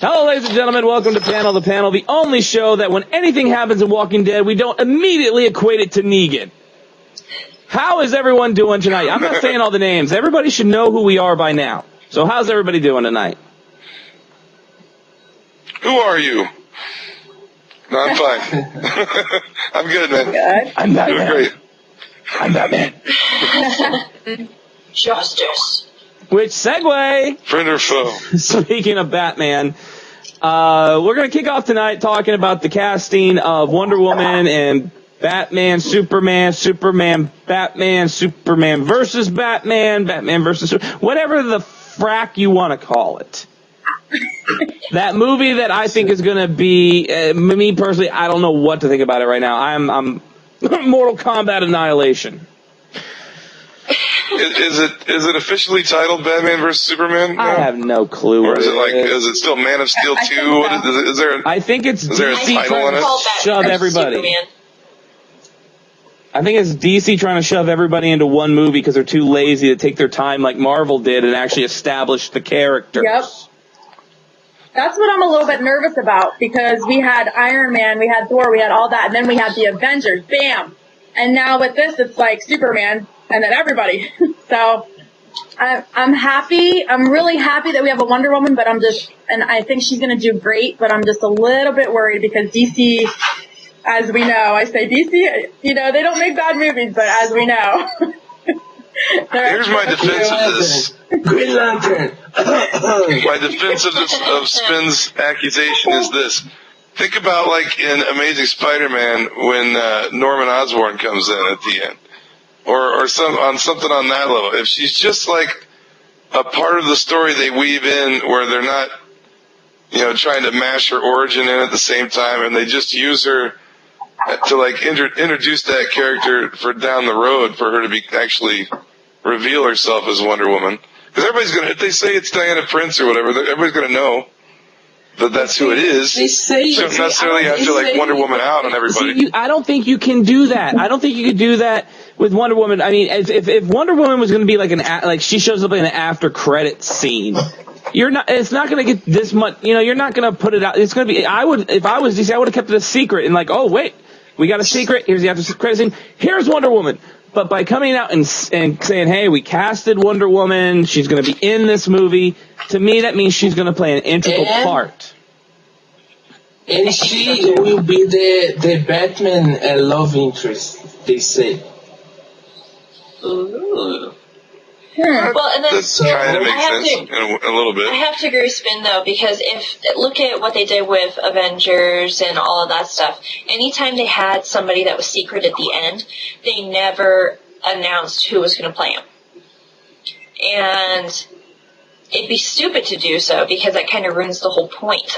Hello, ladies and gentlemen. Welcome to Panel the Panel, the only show that when anything happens in Walking Dead, we don't immediately equate it to Negan. How is everyone doing tonight? I'm not saying all the names. Everybody should know who we are by now. So how's everybody doing tonight? Who are you? No, I'm fine. I'm good, man. Good. I'm Batman. Doing great. I'm Batman. Justice. Which segue? Friend or foe? Speaking of Batman, we're going to kick off tonight talking about the casting of Wonder Woman and Batman, Superman, Batman, Superman versus Batman, Batman versus whatever the frack you want to call it. That movie that I think is going to be, me personally, I don't know what to think about it right now. I'm Mortal Kombat Annihilation. Is it officially titled Batman vs Superman? I have no clue. Or is it still Man of Steel 2? Is there? I think it's DC trying to shove everybody. Superman. I think it's DC trying to shove everybody into one movie because they're too lazy to take their time like Marvel did and actually establish the characters. Yep. That's what I'm a little bit nervous about because we had Iron Man, we had Thor, we had all that, and then we had the Avengers. Bam! And now with this, it's like Superman and then everybody. So I'm happy. I'm really happy that we have a Wonder Woman, but and I think she's going to do great, but I'm just a little bit worried because DC, as we know, I say DC, they don't make bad movies, but as we know. Here's my defense of this. Green Lantern. My defense of Spin's accusation is this. Think about like in Amazing Spider-Man when Norman Osborn comes in at the end. Or something on that level. If she's just like a part of the story they weave in where they're not, trying to mash her origin in at the same time and they just use her to like introduce that character for down the road for her to be actually reveal herself as Wonder Woman. Because everybody's if they say it's Diana Prince or whatever, everybody's gonna know that that's who it is. You don't necessarily have to like Wonder Woman out on everybody. See, I don't think you can do that. I don't think you could do that with Wonder Woman. I mean, if Wonder Woman was going to be like she shows up in an after credit scene, it's not going to get this much. You're not going to put it out. It's going to be. If I was DC, I would have kept it a secret and like, oh wait, we got a secret. Here's the after credit scene. Here's Wonder Woman. But by coming out and saying, hey, we casted Wonder Woman, she's going to be in this movie, to me that means she's going to play an integral part. And she will be the Batman love interest, they say. Ooh. Well, and then That's kind of makes sense in a little bit. I have to agree with Spin though, because look at what they did with Avengers and all of that stuff. Anytime they had somebody that was secret at the end, they never announced who was going to play him. And it'd be stupid to do so because that kind of ruins the whole point.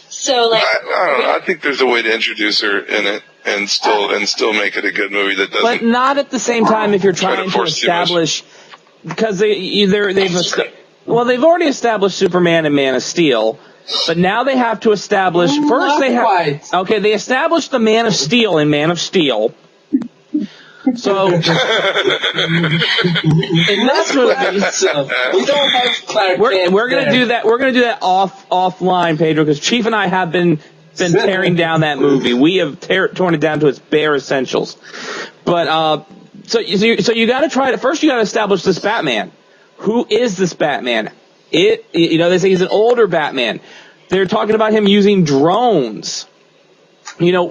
So like, I don't know. I think there's a way to introduce her in it and still make it a good movie that doesn't. But not at the same time if you're trying to establish, because they've already established Superman and Man of Steel, but now they have to establish they established the Man of Steel in Man of Steel. So, in this movie, we don't have Clark Kent we're going to do that. We're going to do that offline, Pedro, because Chief and I have been tearing down that movie. We have torn it down to its bare essentials. But so you got to try it. First, you got to establish this Batman. Who is this Batman? They say he's an older Batman. They're talking about him using drones.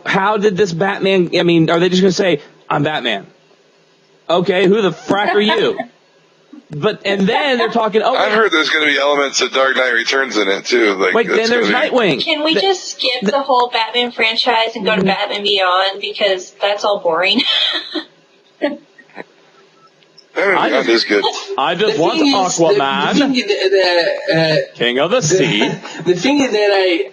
How did this Batman? I mean, are they just going to say, I'm Batman? Okay, who the frack are you? And then they're talking. Oh, I've heard there's going to be elements of Dark Knight Returns in it too. Like, then there's Nightwing. Can we just skip the whole Batman franchise and go to Batman Beyond because that's all boring? That is good. I just want Aquaman, King of the Sea. The thing that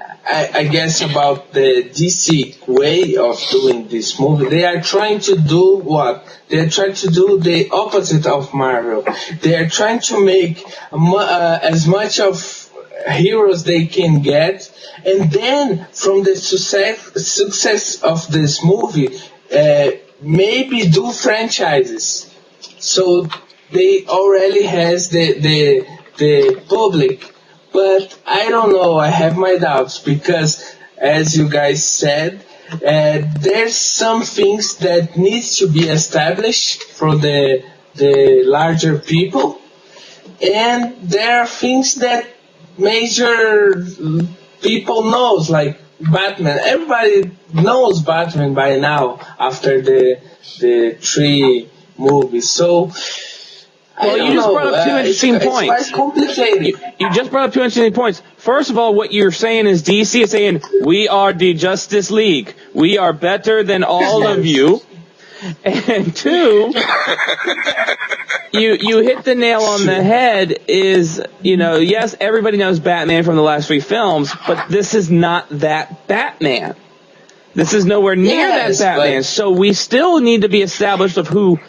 I guess about the DC way of doing this movie, they are trying to do what? They are trying to do the opposite of Marvel. They are trying to make as much of heroes they can get, and then from the success of this movie, maybe do franchises. So they already has the public but I don't know. I have my doubts because, as you guys said, there's some things that needs to be established for the larger people, and there are things that major people knows, like Batman. Everybody knows Batman by now after the 3 movies. So Well, you just brought up two interesting points. It's quite complicated. You just brought up two interesting points. First of all, what you're saying is DC is saying, we are the Justice League. We are better than all of you. And two, you hit the nail on the head is, yes, everybody knows Batman from the last 3 films, but this is not that Batman. This is nowhere near that Batman. So we still need to be established of who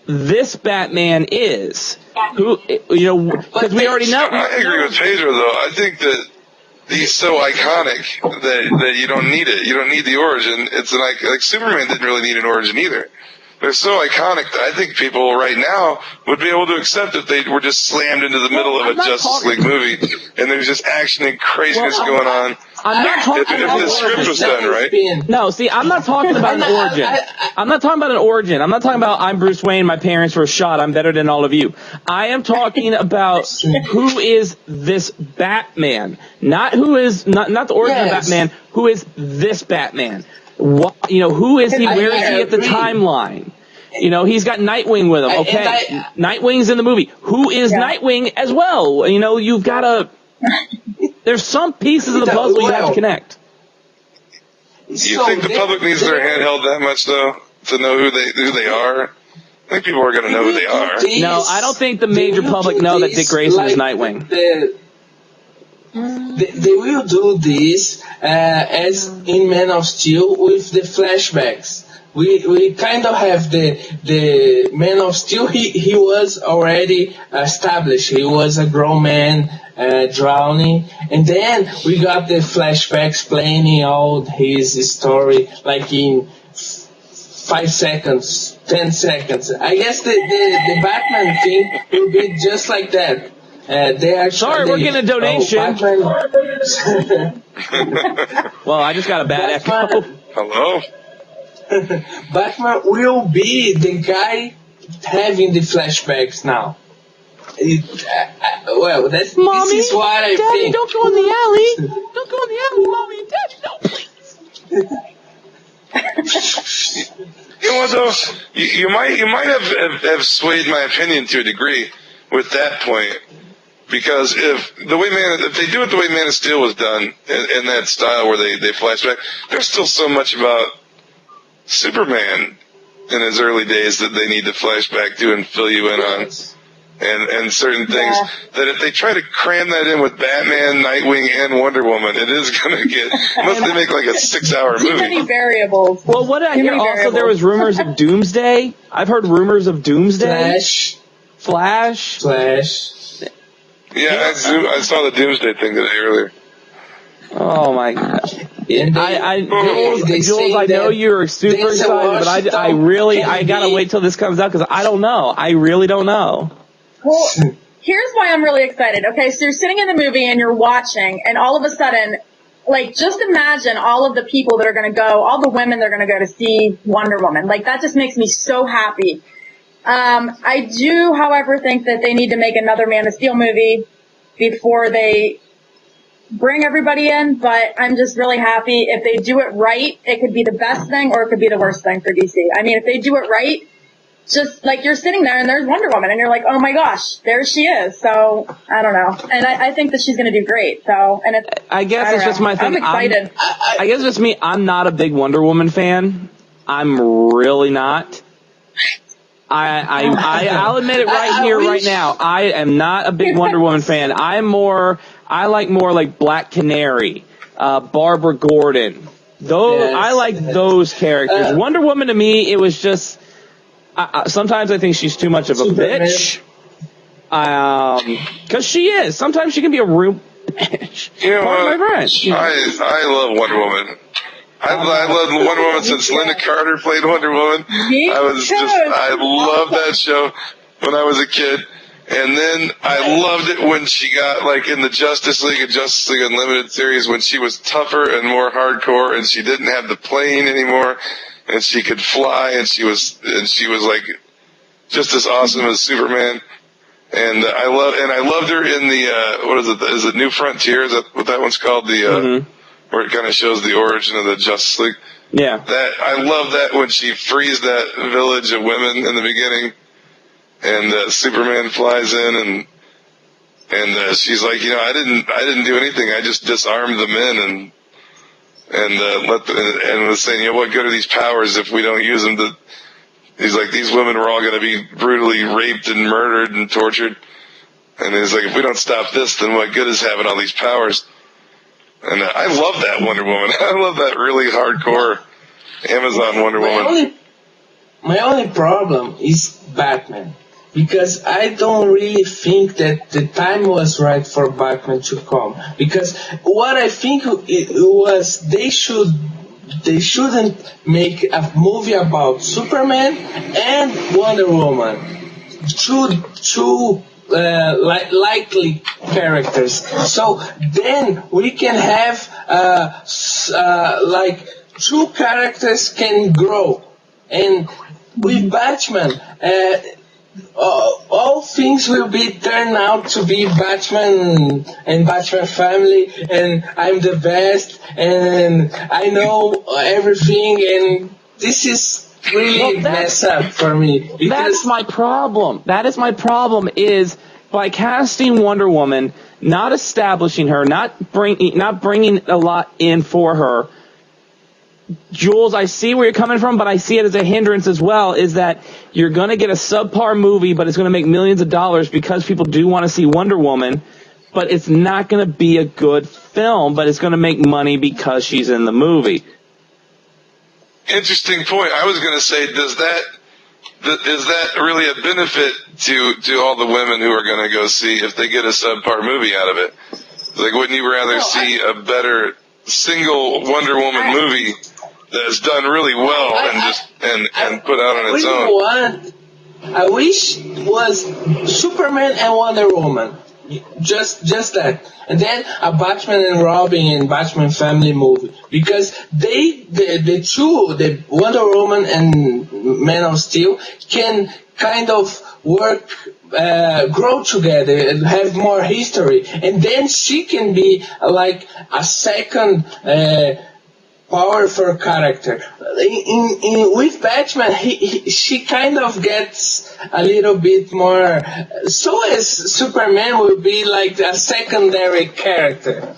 this Batman is. Because we already know. I agree with Pedro, though. I think that he's so iconic that you don't need it. You don't need the origin. It's like Superman didn't really need an origin either. They're so iconic that I think people right now would be able to accept if they were just slammed into the middle of a Justice League movie and there's just action and craziness going on. I'm not talking if the script was done right. No, see, I'm not talking about an origin. I'm not talking about an origin. I'm not talking about I'm Bruce Wayne, my parents were shot, I'm better than all of you. I am talking about who is this Batman. Not who is, not the origin of Batman, who is this Batman. Who is he? Where is he at the timeline? He's got Nightwing with him. Okay, Nightwing's in the movie. Who is Nightwing as well? You've got to. There's some pieces of the puzzle you have to connect. You think the public needs their hand held that much, though, to know who they are? I think people are going to know who they are. No, I don't think the major public know that Dick Grayson is Nightwing. They will do this as in Man of Steel with the flashbacks. We kind of have the Man of Steel. He was already established. He was a grown man drowning, and then we got the flashback explaining all his story, like in 5 seconds, 10 seconds. I guess the Batman thing will be just like that. Sorry, we're getting a donation. Well, I just got a bad echo. Hello? Batman will be the guy having the flashbacks now. Well, this is what I Daddy, think. Don't go in the alley. Don't go in the alley, Mommy and Daddy. No, please. You know what, though? You might have swayed my opinion to a degree with that point. Because if they do it the way Man of Steel was done in that style where they flash back, there's still so much about Superman in his early days that they need to flash back to and fill you in on, and certain things that if they try to cram that in with Batman, Nightwing, and Wonder Woman, it is going to get unless they make like a 6-hour movie. Too many variables. Well, what I hear also there was rumors of Doomsday. I've heard rumors of Doomsday. Flash. Yeah, I saw the Doomsday thing today earlier. Oh my God! Jules, I know you're super excited, but I gotta wait till this comes out because I don't know. I really don't know. Well, here's why I'm really excited. Okay, so you're sitting in the movie and you're watching, and all of a sudden, like, just imagine all of the people that are going to go, all the women that are going to go to see Wonder Woman. Like, that just makes me so happy. I do, however, think that they need to make another Man of Steel movie before they bring everybody in, but I'm just really happy. If they do it right, it could be the best thing or it could be the worst thing for DC. I mean, if they do it right, just like you're sitting there and there's Wonder Woman and you're like, oh my gosh, there she is. So, I don't know. And I think that she's going to do great. So, and I guess it's just my thing. I'm excited. I guess it's me. I'm not a big Wonder Woman fan. I'm really not. I'll admit it right here, right now. I am not a big Wonder Woman fan. I like more like Black Canary, Barbara Gordon. I like those characters. Wonder Woman to me, it was just. Sometimes I think she's too much of a bitch. Because she is. Sometimes she can be a real bitch. You know what? I love Wonder Woman. I loved Wonder Woman since Linda Carter played Wonder Woman. I love that show when I was a kid. And then I loved it when she got, like, in the Justice League and Justice League Unlimited series, when she was tougher and more hardcore, and she didn't have the plane anymore, and she could fly, and she was like just as awesome as Superman. And I loved her in the what is it? Is it New Frontier? Is that what that one's called? The where it kind of shows the origin of the Justice League. Yeah. That I love that when she frees that village of women in the beginning. And Superman flies in, and she's like, you know, I didn't do anything. I just disarmed the men and was saying, you know, what good are these powers if we don't use them? He's like, these women were all going to be brutally raped and murdered and tortured. And he's like, if we don't stop this, then what good is having all these powers? And I love that Wonder Woman. I love that really hardcore Amazon Wonder Woman. My only problem is Batman. Because I don't really think that the time was right for Batman to come. Because what I think it was, they shouldn't make a movie about Superman and Wonder Woman. Two likely characters. So then we can have like two characters can grow. And with Batman, all things will be turned out to be Batman and Batman family, and I'm the best, and I know everything, and this is really messed up for me. That's my problem. That is my problem, is by casting Wonder Woman, not establishing her, not bringing a lot in for her. Jules, I see where you're coming from, but I see it as a hindrance as well, is that you're going to get a subpar movie, but it's going to make millions of dollars because people do want to see Wonder Woman, but it's not going to be a good film, but it's going to make money because she's in the movie. Interesting point. I was going to say, is that really a benefit to all the women who are going to go see if they get a subpar movie out of it? Like, wouldn't you rather see a better single Wonder Woman movie that's done really well and put out on its own? I wish it was Superman and Wonder Woman. Just that. And then a Batman and Robin and Batman family movie. Because the two, the Wonder Woman and Man of Steel, can kind of work, grow together and have more history. And then she can be like a second powerful character. With Batman, she kind of gets a little bit more. So as Superman will be like a secondary character.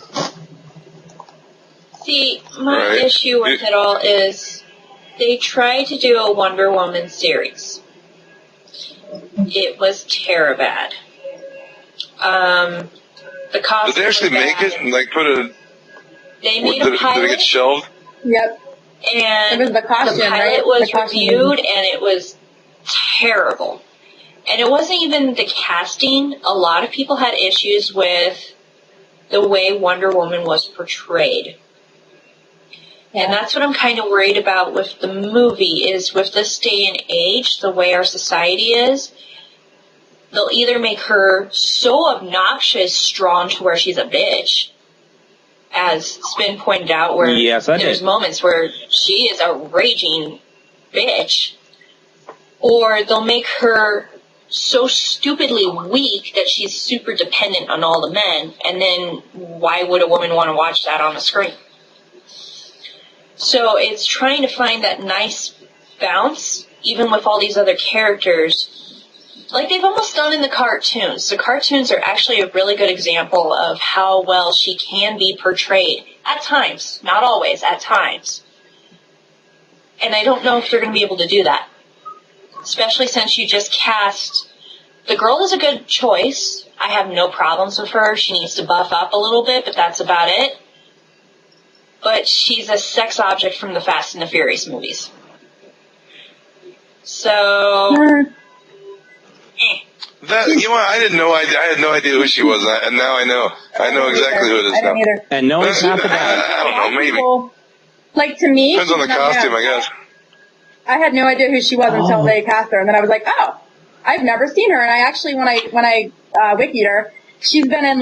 See, my issue with it all is they tried to do a Wonder Woman series. It was terribad. The costume. Did they actually make it and like put a? They made a pilot. Did it get shelved? Yep. And it was the costume, pilot right? was reviewed, and it was terrible. And it wasn't even the casting. A lot of people had issues with the way Wonder Woman was portrayed. Yeah. And that's what I'm kind of worried about with the movie, is with this day and age, the way our society is, they'll either make her so obnoxious strong to where she's a bitch, as Spin pointed out, where there's moments where she is a raging bitch, or they'll make her so stupidly weak that she's super dependent on all the men, and then why would a woman want to watch that on the screen? So it's trying to find that nice balance, even with all these other characters, like they've almost done in the cartoons. The cartoons are actually a really good example of how well she can be portrayed. At times. Not always, at times. And I don't know if they're going to be able to do that. Especially since you just cast... The girl is a good choice. I have no problems with her. She needs to buff up a little bit, but that's about it. But she's a sex object from the Fast and the Furious movies. So... That, you know what, I had no idea who she was, and now I know. I know exactly who it is now. And no one's half about it. I don't know, maybe. Like, to me... Depends on the costume, I guess. I had no idea who she was until they cast her, and then I was like, oh, I've never seen her, and I actually when I wikied her, she's been in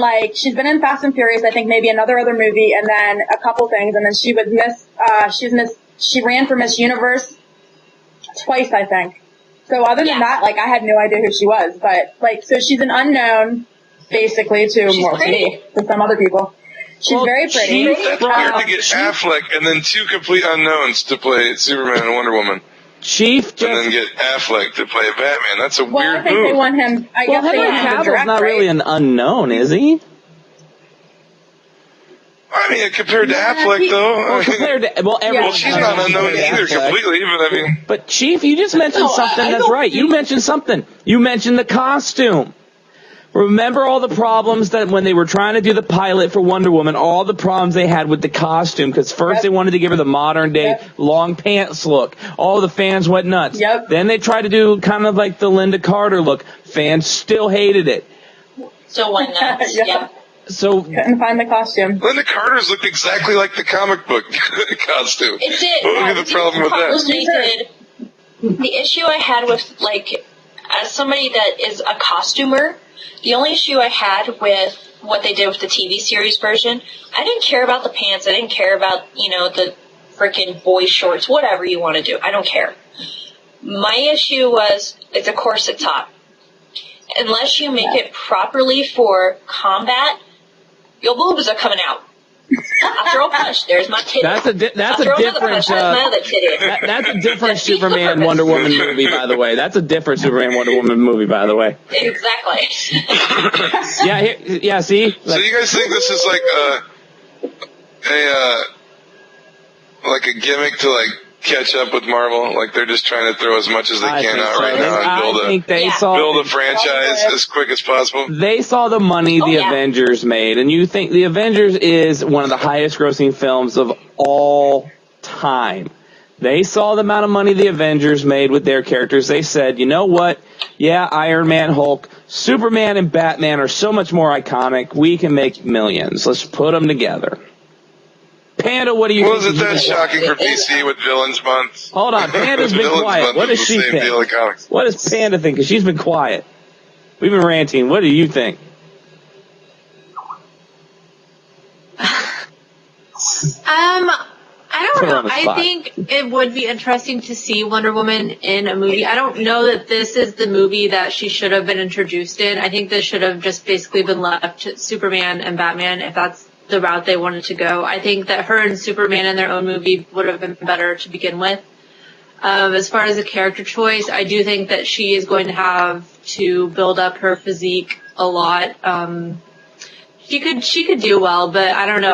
Fast and Furious, I think maybe another other movie, and then a couple things, and then she ran for Miss Universe twice, I think. So other than that, like, I had no idea who she was, but like, so she's an unknown, basically, to some other people. She's very pretty. That's weird to get Affleck and then two complete unknowns to play Superman and Wonder Woman. Chief just... And then get Affleck to play Batman. That's a weird move. I think they want him... I guess they want him to direct, not really an unknown, is he? I mean, compared to Affleck, though. Well, she's not unknown either completely, but I mean... But, Chief, you just mentioned something that's right. You mentioned something. You mentioned the costume. Remember all the problems that when they were trying to do the pilot for Wonder Woman, all the problems they had with the costume, because first they wanted to give her the modern day long pants look. All the fans went nuts. Then they tried to do kind of like the Linda Carter look. Fans still hated it. So went nuts, So couldn't find the costume. Linda Carter's looked exactly like the comic book costume. It did. What would be the problem with that? The issue I had with, like, as somebody that is a costumer, the only issue I had with what they did with the TV series version, I didn't care about the pants. I didn't care about, the freaking boy shorts, whatever you want to do. I don't care. My issue was it's a corset top. Unless you make it properly for combat, your boobs are coming out. I throw a punch. There's my titty. That's a different Superman Wonder Woman movie, by the way. That's a different Superman Wonder Woman movie, by the way. Exactly. See? So you guys think this is like a gimmick to like catch up with Marvel? Like they're just trying to throw as much as they can out right now and build a franchise as quick as possible? They saw the money the Avengers made, and you think the Avengers is one of the highest grossing films of all time. They saw the amount of money the Avengers made with their characters. They said, you know what? Yeah, Iron Man, Hulk, Superman, and Batman are so much more iconic. We can make millions. Let's put them together. Panda, what do you think? Was it that shocking for DC with Villains Month? Hold on, Panda's been quiet. What does she think? What does Panda think? Because she's been quiet. We've been ranting. What do you think? I don't know. I think it would be interesting to see Wonder Woman in a movie. I don't know that this is the movie that she should have been introduced in. I think this should have just basically been left to Superman and Batman if that's the route they wanted to go. I think that her and Superman in their own movie would have been better to begin with. As far as a character choice, I do think that she is going to have to build up her physique a lot. She could do well, but I don't know.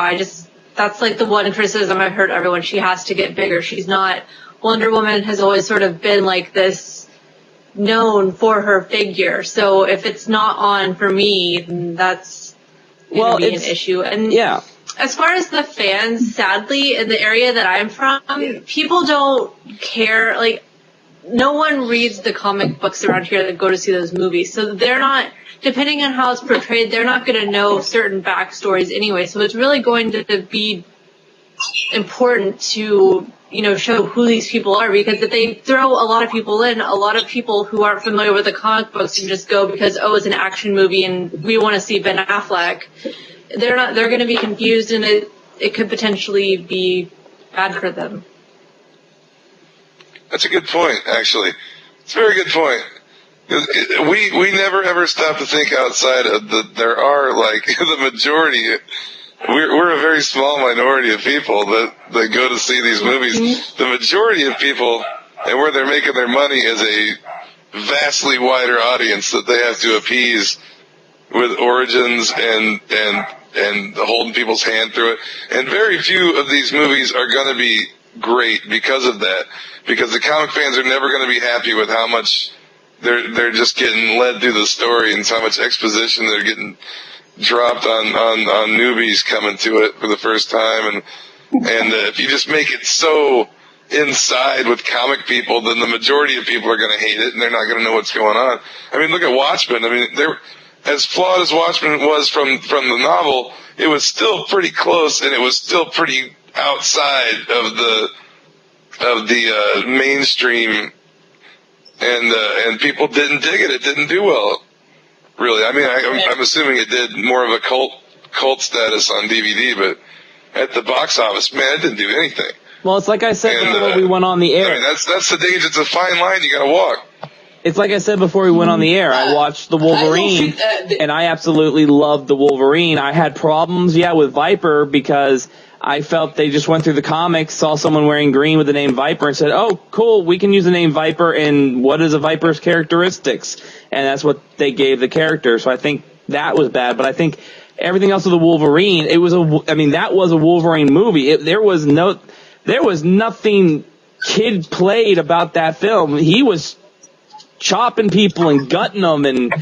That's like the one criticism I've heard everyone. She has to get bigger. She's not. Wonder Woman has always sort of been like this, known for her figure. So if it's not on for me, then that's going to be an issue. And as far as the fans, sadly, in the area that I'm from, people don't care. Like, no one reads the comic books around here that go to see those movies. So they're not, depending on how it's portrayed, they're not going to know certain backstories anyway. So it's really going to be important to, show who these people are, because if they throw a lot of people in, a lot of people who aren't familiar with the comic books and just go because, it's an action movie and we want to see Ben Affleck, they're going to be confused, and it could potentially be bad for them. That's a good point, actually. It's a very good point. We never ever stop to think outside of there are like the majority. We're a very small minority of people that go to see these movies. Mm-hmm. The majority of people, and where they're making their money, is a vastly wider audience that they have to appease with Origins and holding people's hand through it. And very few of these movies are going to be great because of that. Because the comic fans are never going to be happy with how much they're just getting led through the story and how much exposition they're getting dropped on newbies coming to it for the first time. And if you just make it so inside with comic people, then the majority of people are going to hate it and they're not going to know what's going on. I mean, look at Watchmen. I mean, as flawed as Watchmen was from the novel, it was still pretty close, and it was still pretty outside of the mainstream and people didn't dig it. It didn't do well, really. I mean, I'm assuming it did more of a cult status on DVD, but at the box office, man, it didn't do anything. Well, it's like I said before we went on the air. I mean, that's the danger. It's a fine line you got to walk. It's like I said before we went on the air. I watched the Wolverine, and I absolutely loved the Wolverine. I had problems, with Viper, because I felt they just went through the comics, saw someone wearing green with the name Viper, and said, oh, cool, we can use the name Viper, and what is a Viper's characteristics? And that's what they gave the character. So I think that was bad, but I think everything else of the Wolverine, that was a Wolverine movie. There was nothing kid played about that film. He was chopping people and gutting them, and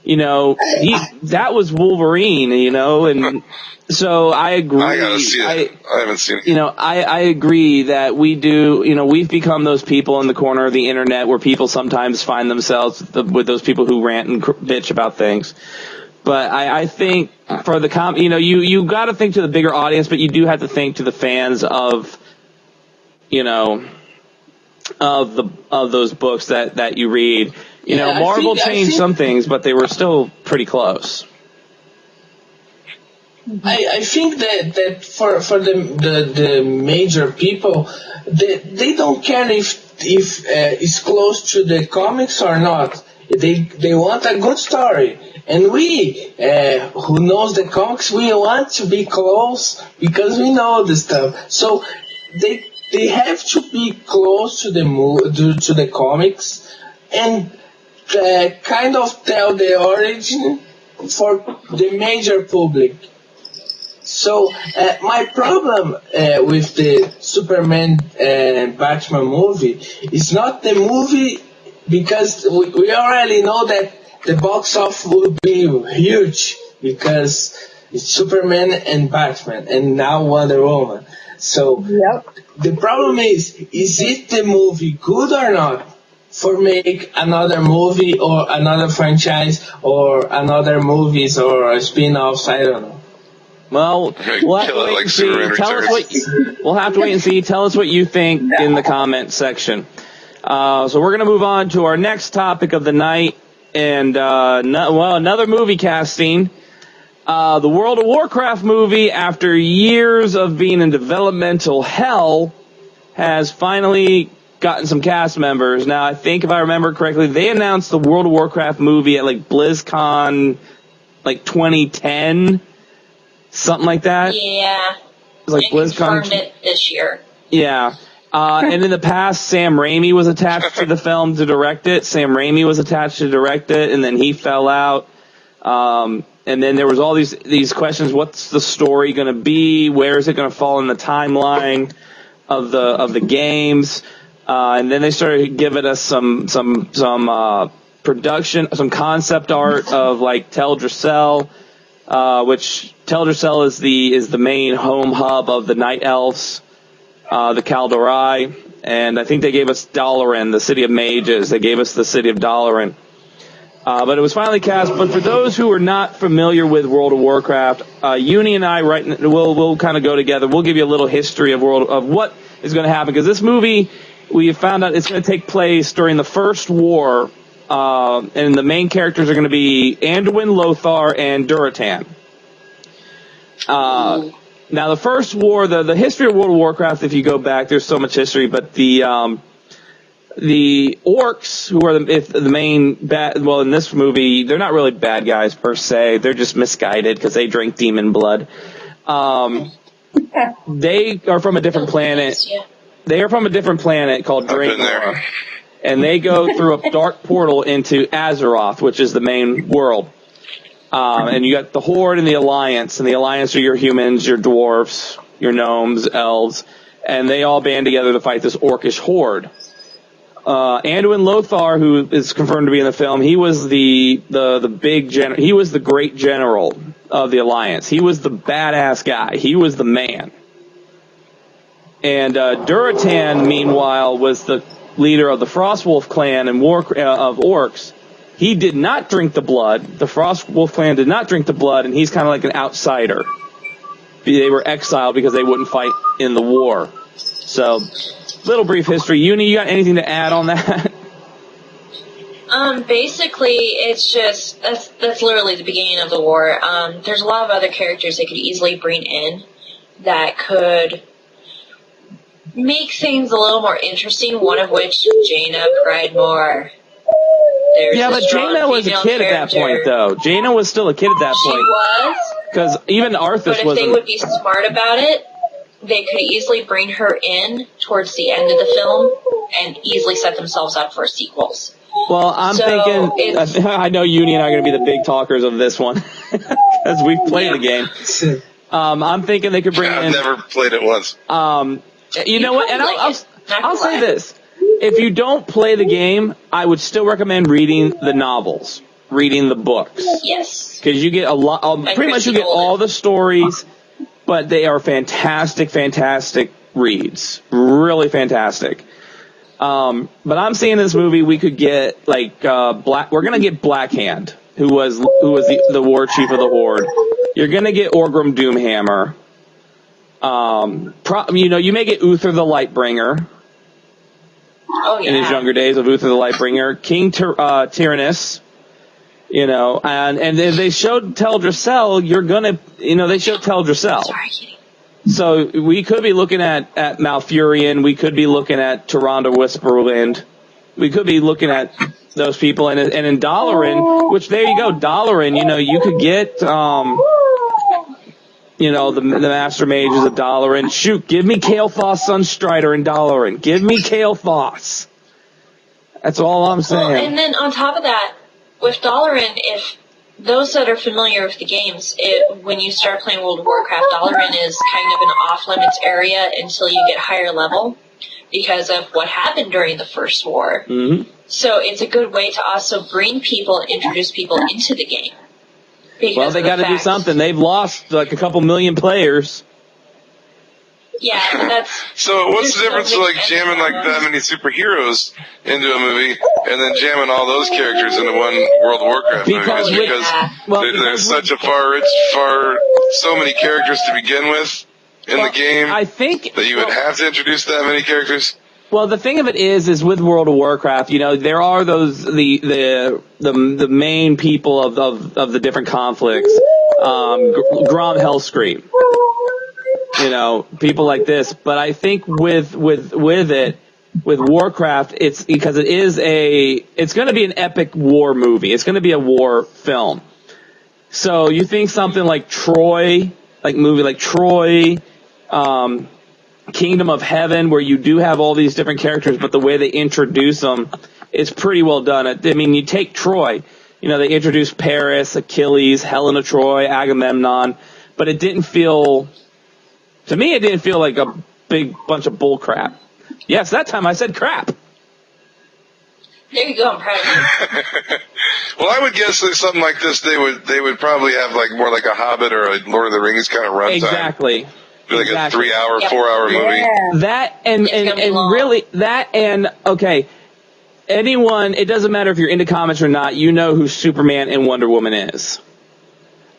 that was Wolverine, and so I agree. I gotta see it. I haven't seen it. I agree that we've become those people in the corner of the internet where people sometimes find themselves with those people who rant and bitch about things. But I think for the you got to think to the bigger audience, but you do have to think to the fans of those books that you read. Marvel changed some things, but they were still pretty close. I think that for the major people, they don't care if it's close to the comics or not. They want a good story. And we, who knows the comics, we want to be close because we know the stuff. So they have to be close to the comics and kind of tell the origin for the major public. So my problem with the Superman and Batman movie is not the movie, because we already know that the box office will be huge because it's Superman and Batman and now Wonder Woman. So the problem is it the movie good or not for make another movie or another franchise or another movies or spin-offs? I don't know. Well, we'll have to wait and see. We'll have to wait and see. Tell us what you think in the comment section. So we're going to move on to our next topic of the night, and another movie casting. The World of Warcraft movie, after years of being in developmental hell, has finally gotten some cast members. Now, I think if I remember correctly, they announced the World of Warcraft movie at BlizzCon 2010. Something like that? Yeah. It was BlizzCon. Confirmed it this year. Yeah. And in the past, Sam Raimi was attached to the film to direct it. Sam Raimi was attached to direct it, and then he fell out. And then there was all these questions. What's the story going to be? Where is it going to fall in the timeline of the games? And then they started giving us some production, some concept art of Teldrassil. Which Teldrassil is the main home hub of the Night Elves, the Kaldorei, and I think they gave us Dalaran, the city of mages. They gave us the city of Dalaran. But it was finally cast. But for those who are not familiar with World of Warcraft, Uni and I we'll kind of go together. We'll give you a little history of what is going to happen, because this movie, we found out it's going to take place during the First War. And the main characters are going to be Anduin, Lothar, and Duratan. Now, the First War, the history of World of Warcraft, if you go back, there's so much history, but the orcs, who are the main bad, well, in this movie, they're not really bad guys per se. They're just misguided because they drink demon blood. They are from a different planet. They are from a different planet called Draenor. And they go through a dark portal into Azeroth, which is the main world. And you got the Horde and the Alliance. And the Alliance are your humans, your dwarves, your gnomes, elves. And they all band together to fight this orcish horde. Anduin Lothar, who is confirmed to be in the film, he was the big he was the great general of the Alliance. He was the badass guy. He was the man. And Duratan, meanwhile, was the leader of the Frostwolf clan and of orcs. He did not drink the blood. The Frostwolf clan did not drink the blood, and he's kind of like an outsider. They were exiled because they wouldn't fight in the war. So, little brief history. Uni, you got anything to add on that? Basically, it's just that's literally the beginning of the war. There's a lot of other characters they could easily bring in that could make things a little more interesting. One of which, Jaina Pridemore. There's Yeah, a but strong Jaina was a female kid at that character. point, though. Jaina was still a kid at that She point. was, Because even Arthas but if they wasn't. would be smart about it, they could easily bring her in towards the end of the film and easily set themselves up for sequels. Well, I'm So, thinking. it's- I know Uni and I are going to be the big talkers of this one because we've played the game. I'm thinking they could bring I've in. never played it once. You know what? And probably like it. Not I'll gonna say lie. this: if you don't play the game, I would still recommend reading the novels, reading the books, Yes. because you get a lot. Pretty much, you get all the stories, but they are fantastic, fantastic reads. Really fantastic. But I'm seeing this movie. We could get like We're gonna get Blackhand, who was the war chief of the Horde. You're gonna get Orgrim Doomhammer. You may get Uther the Lightbringer Oh yeah. in his younger days of Uther the Lightbringer. King Tyrannus. And if they showed Teldrassil, they showed Teldrassil. Sorry, Kitty. So we could be looking at Malfurion. We could be looking at Tyrande Whisperwind. We could be looking at those people. And in Dalaran, which there you go, Dalaran, you could get, the Master Mages of Dalaran. Shoot, give me Kael'thas Sunstrider in Dalaran. Give me Kael'thas. That's all I'm saying. Well, and then on top of that, with Dalaran, if those that are familiar with the games, when you start playing World of Warcraft, Dalaran is kind of an off-limits area until you get higher level because of what happened during the First War. Mm-hmm. So it's a good way to also bring people, introduce people into the game. Well, they got to do something. They've lost like a couple million players. Yeah, but that's... So what's the There's difference no to like big jamming like end that many superheroes into a movie and then jamming all those characters into one World of Warcraft Because movie? with- Because there's such a so many characters to begin with in the game I think that you would have to introduce that many characters. Well, the thing of it is with World of Warcraft, there are those the main people of the different conflicts, Grom Hellscream, people like this. But I think with Warcraft, it's because it's going to be an epic war movie. It's going to be a war film. So you think something like Troy, Kingdom of Heaven, where you do have all these different characters, but the way they introduce them is pretty well done. I mean, you take Troy, they introduced Paris, Achilles, Helen of Troy, Agamemnon, but to me, it didn't feel like a big bunch of bull crap. Yes, that time I said crap. There you go, I'm proud of you. Well, I would guess that something like this, they would probably have like more like a Hobbit or a Lord of the Rings kind of runtime. Exactly. Be like Exactly. a 3-hour, Yep. 4-hour movie. Yeah. That and It's gonna be and long. really that and okay, anyone, it doesn't matter if you're into comics or not, you know who Superman and Wonder Woman is.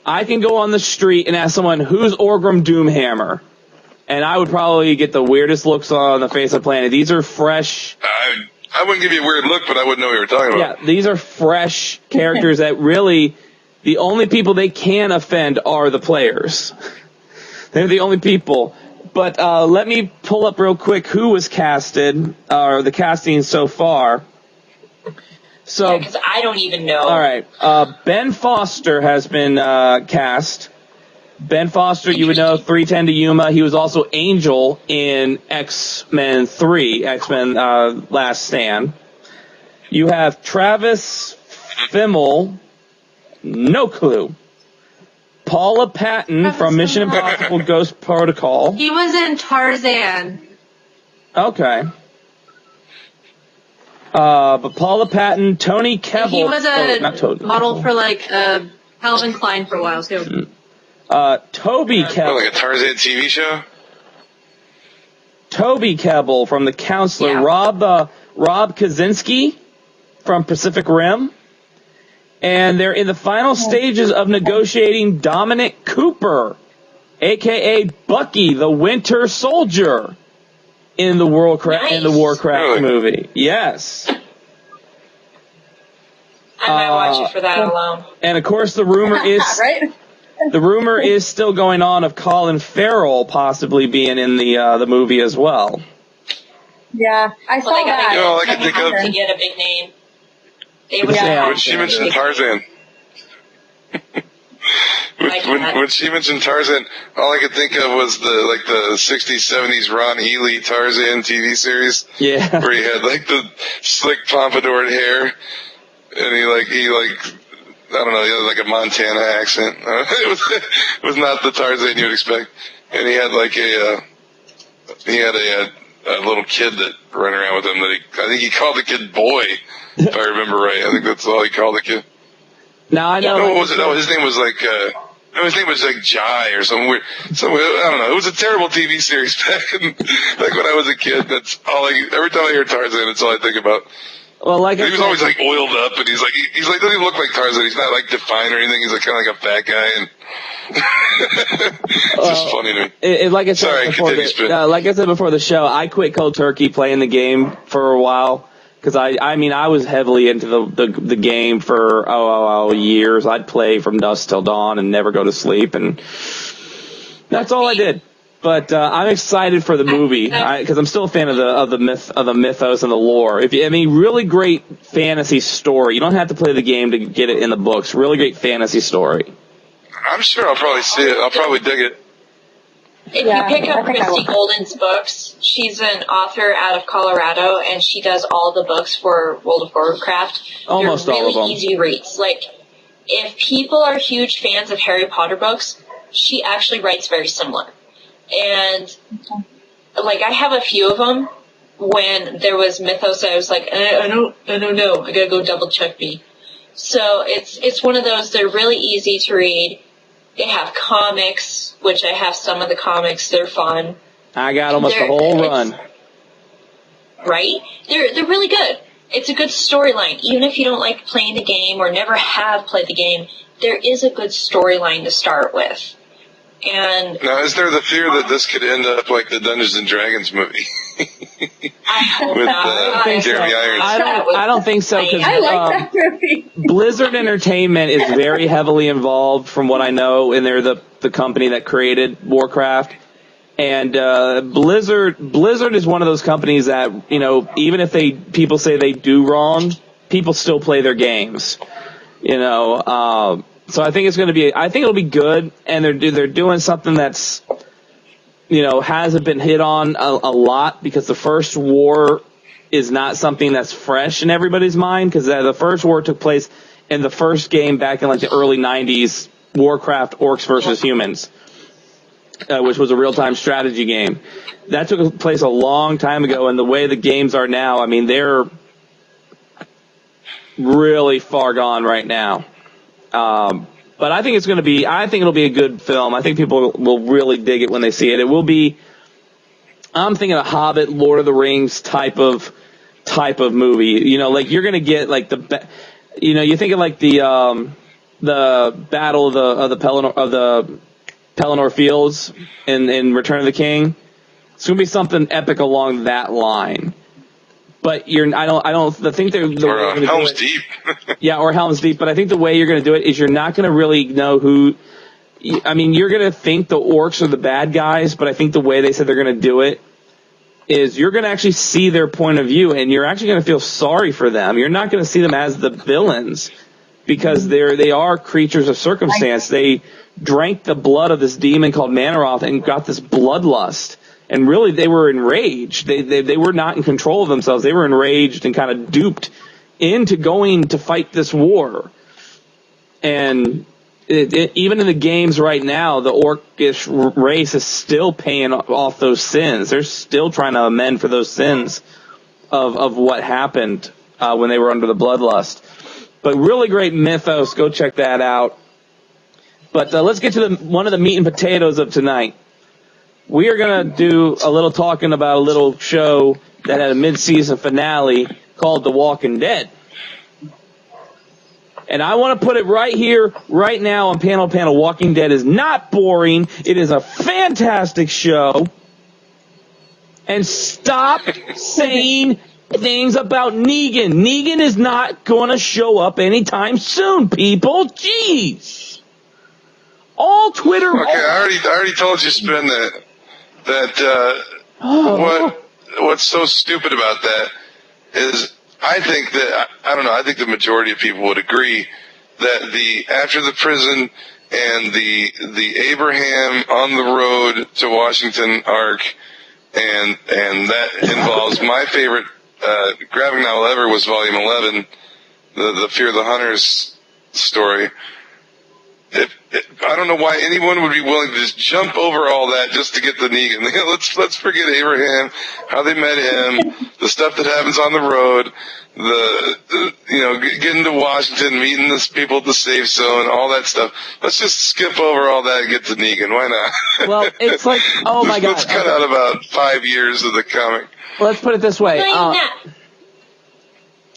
I can go on the street and ask someone, who's Orgrim Doomhammer? And I would probably get the weirdest looks on the face of the planet. These are fresh. I wouldn't give you a weird look, but I wouldn't know what you were talking about. Yeah, these are fresh characters that really, the only people they can offend are the players. They're the only people. But let me pull up real quick who was casted, or the casting so far. So, Because I don't even know. all right, Ben Foster has been cast. Ben Foster, you would know, 310 to Yuma. He was also Angel in X-Men 3, X-Men Last Stand. You have Travis Fimmel, no clue. Paula Patton from Mission Impossible Ghost Protocol. He was in Tarzan. Okay. But Paula Patton, Tony Kebbell. He was not Tony. model for Calvin Klein for a while too. Toby Oh, Kebbell. like a Tarzan TV show? Toby Kebbell from The Counselor. Yeah. Rob Kaczynski from Pacific Rim. And they're in the final stages of negotiating Dominic Cooper, a.k.a. Bucky, the Winter Soldier, in the Warcraft Nice. movie. Yes. I might watch it for that alone. And of course, the rumor is right? the rumor is still going on of Colin Farrell possibly being in the movie as well. Yeah, I saw Well, they that. You know, I can think of to get a big name. They would Yeah. when she mentioned Tarzan. When she mentioned Tarzan, all I could think of was the 60s, 70s Ron Healy Tarzan TV series. Yeah. Where he had like the slick pompadoured hair, and he I don't know, he had like a Montana accent. It was not the Tarzan you would expect. And he had like a little kid that ran around with him I think he called the kid Boy, if I remember right. I think that's all he called the kid. Now I know. No, what was it? No, his name was like Jai or something weird. I don't know. It was a terrible TV series back when I was a kid. That's all every time I hear Tarzan, it's all I think about. Well, He was always like oiled up, and he's like doesn't even look like Tarzan. He's not like defined or anything. He's like kind of like a fat guy, and it's just funny to me. Like I said Sorry, before, continue, Spin. like I said before the show, I quit cold turkey playing the game for a while because I was heavily into the game for years. I'd play from dusk till dawn and never go to sleep, and that's all I did. But I'm excited for the movie because I'm still a fan of the mythos and the lore. Really great fantasy story. You don't have to play the game to get it in the books. Really great fantasy story. I'm sure I'll probably see it. I'll probably dig it. If you pick up Christy Golden's books, she's an author out of Colorado, and she does all the books for World of Warcraft. Almost They're all of them. really easy reads. Like, if people are huge fans of Harry Potter books, she actually writes very similar. And, I have a few of them. When there was Mythos, I was like, I don't know. I gotta go double check me. So it's one of those, they're really easy to read. They have comics, which I have some of the comics. They're fun. I got almost the whole run. Right? They're really good. It's a good storyline. Even if you don't like playing the game or never have played the game, there is a good storyline to start with. And now, is there the fear that this could end up like the Dungeons and Dragons movie? I hope With not. Jeremy Irons. I don't think so because I like that movie. Blizzard Entertainment is very heavily involved, from what I know, and they're the company that created Warcraft. And Blizzard is one of those companies that, even if people say they do wrong, people still play their games. So I think it'll be good, and they're doing something that's, hasn't been hit on a lot, because the first war is not something that's fresh in everybody's mind, because the first war took place in the first game back in the early 90s, Warcraft Orcs versus Humans, which was a real-time strategy game. That took place a long time ago, and the way the games are now, they're really far gone right now. But I think it'll be a good film. I think people will really dig it when they see it. It will be, I'm thinking a Hobbit, Lord of the Rings type of movie. You're going to get you think of the battle of the Pelennor Fields in Return of the King. It's going to be something epic along that line. But I think they're Helm's Deep. Yeah, or Helm's Deep. But I think the way you're going to do it is you're not going to really know who. You're going to think the orcs are the bad guys, but I think the way they said they're going to do it is you're going to actually see their point of view, and you're actually going to feel sorry for them. You're not going to see them as the villains, because they are creatures of circumstance. They drank the blood of this demon called Manaroth and got this bloodlust. And really, they were enraged. They were not in control of themselves. They were enraged and kind of duped into going to fight this war. And even in the games right now, the orcish race is still paying off those sins. They're still trying to amend for those sins of what happened when they were under the bloodlust. But really great mythos. Go check that out. But let's get to one of the meat and potatoes of tonight. We are going to do a little talking about a little show that had a mid-season finale called The Walking Dead. And I want to put it right here, right now on Panel. Walking Dead is not boring. It is a fantastic show. And stop saying things about Negan. Negan is not going to show up anytime soon, people. Jeez. All Twitter. Okay, I already told you, Spin, that what's so stupid about that is I think the majority of people would agree that after the prison and the Abraham on the road to Washington arc, and that involves my favorite graphic novel ever was Volume 11, the Fear of the Hunters story. I don't know why anyone would be willing to just jump over all that just to get the Negan. Let's forget Abraham, how they met him, the stuff that happens on the road, getting to Washington, meeting the people at the safe zone, all that stuff. Let's just skip over all that and get to Negan. Why not? Well, it's like, oh my God. Let's cut out about 5 years of the comic. Well, let's put it this way.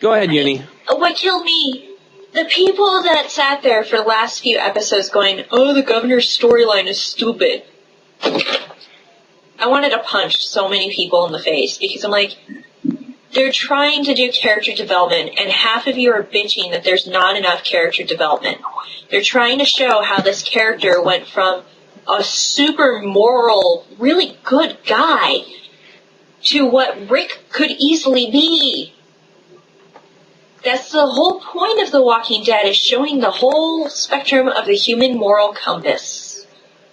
Go ahead, Uni. What killed me? The people that sat there for the last few episodes going, oh, the governor's storyline is stupid. I wanted to punch so many people in the face because I'm like, they're trying to do character development and half of you are bitching that there's not enough character development. They're trying to show how this character went from a super moral, really good guy to what Rick could easily be. That's the whole point of The Walking Dead, is showing the whole spectrum of the human moral compass.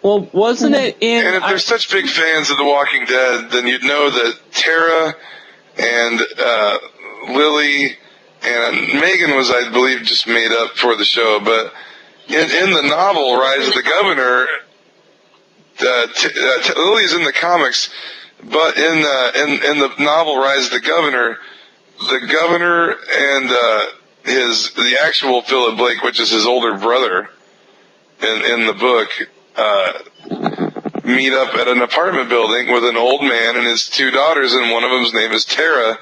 Well, wasn't it in... And if they're such big fans of The Walking Dead, then you'd know that Tara and Lily and Megan was, I believe, just made up for the show. But in the novel, Rise of the Governor, Lily's in the comics, but in the novel, Rise of the Governor and the actual Philip Blake, which is his older brother in the book, meet up at an apartment building with an old man and his two daughters, and one of them's name is Tara,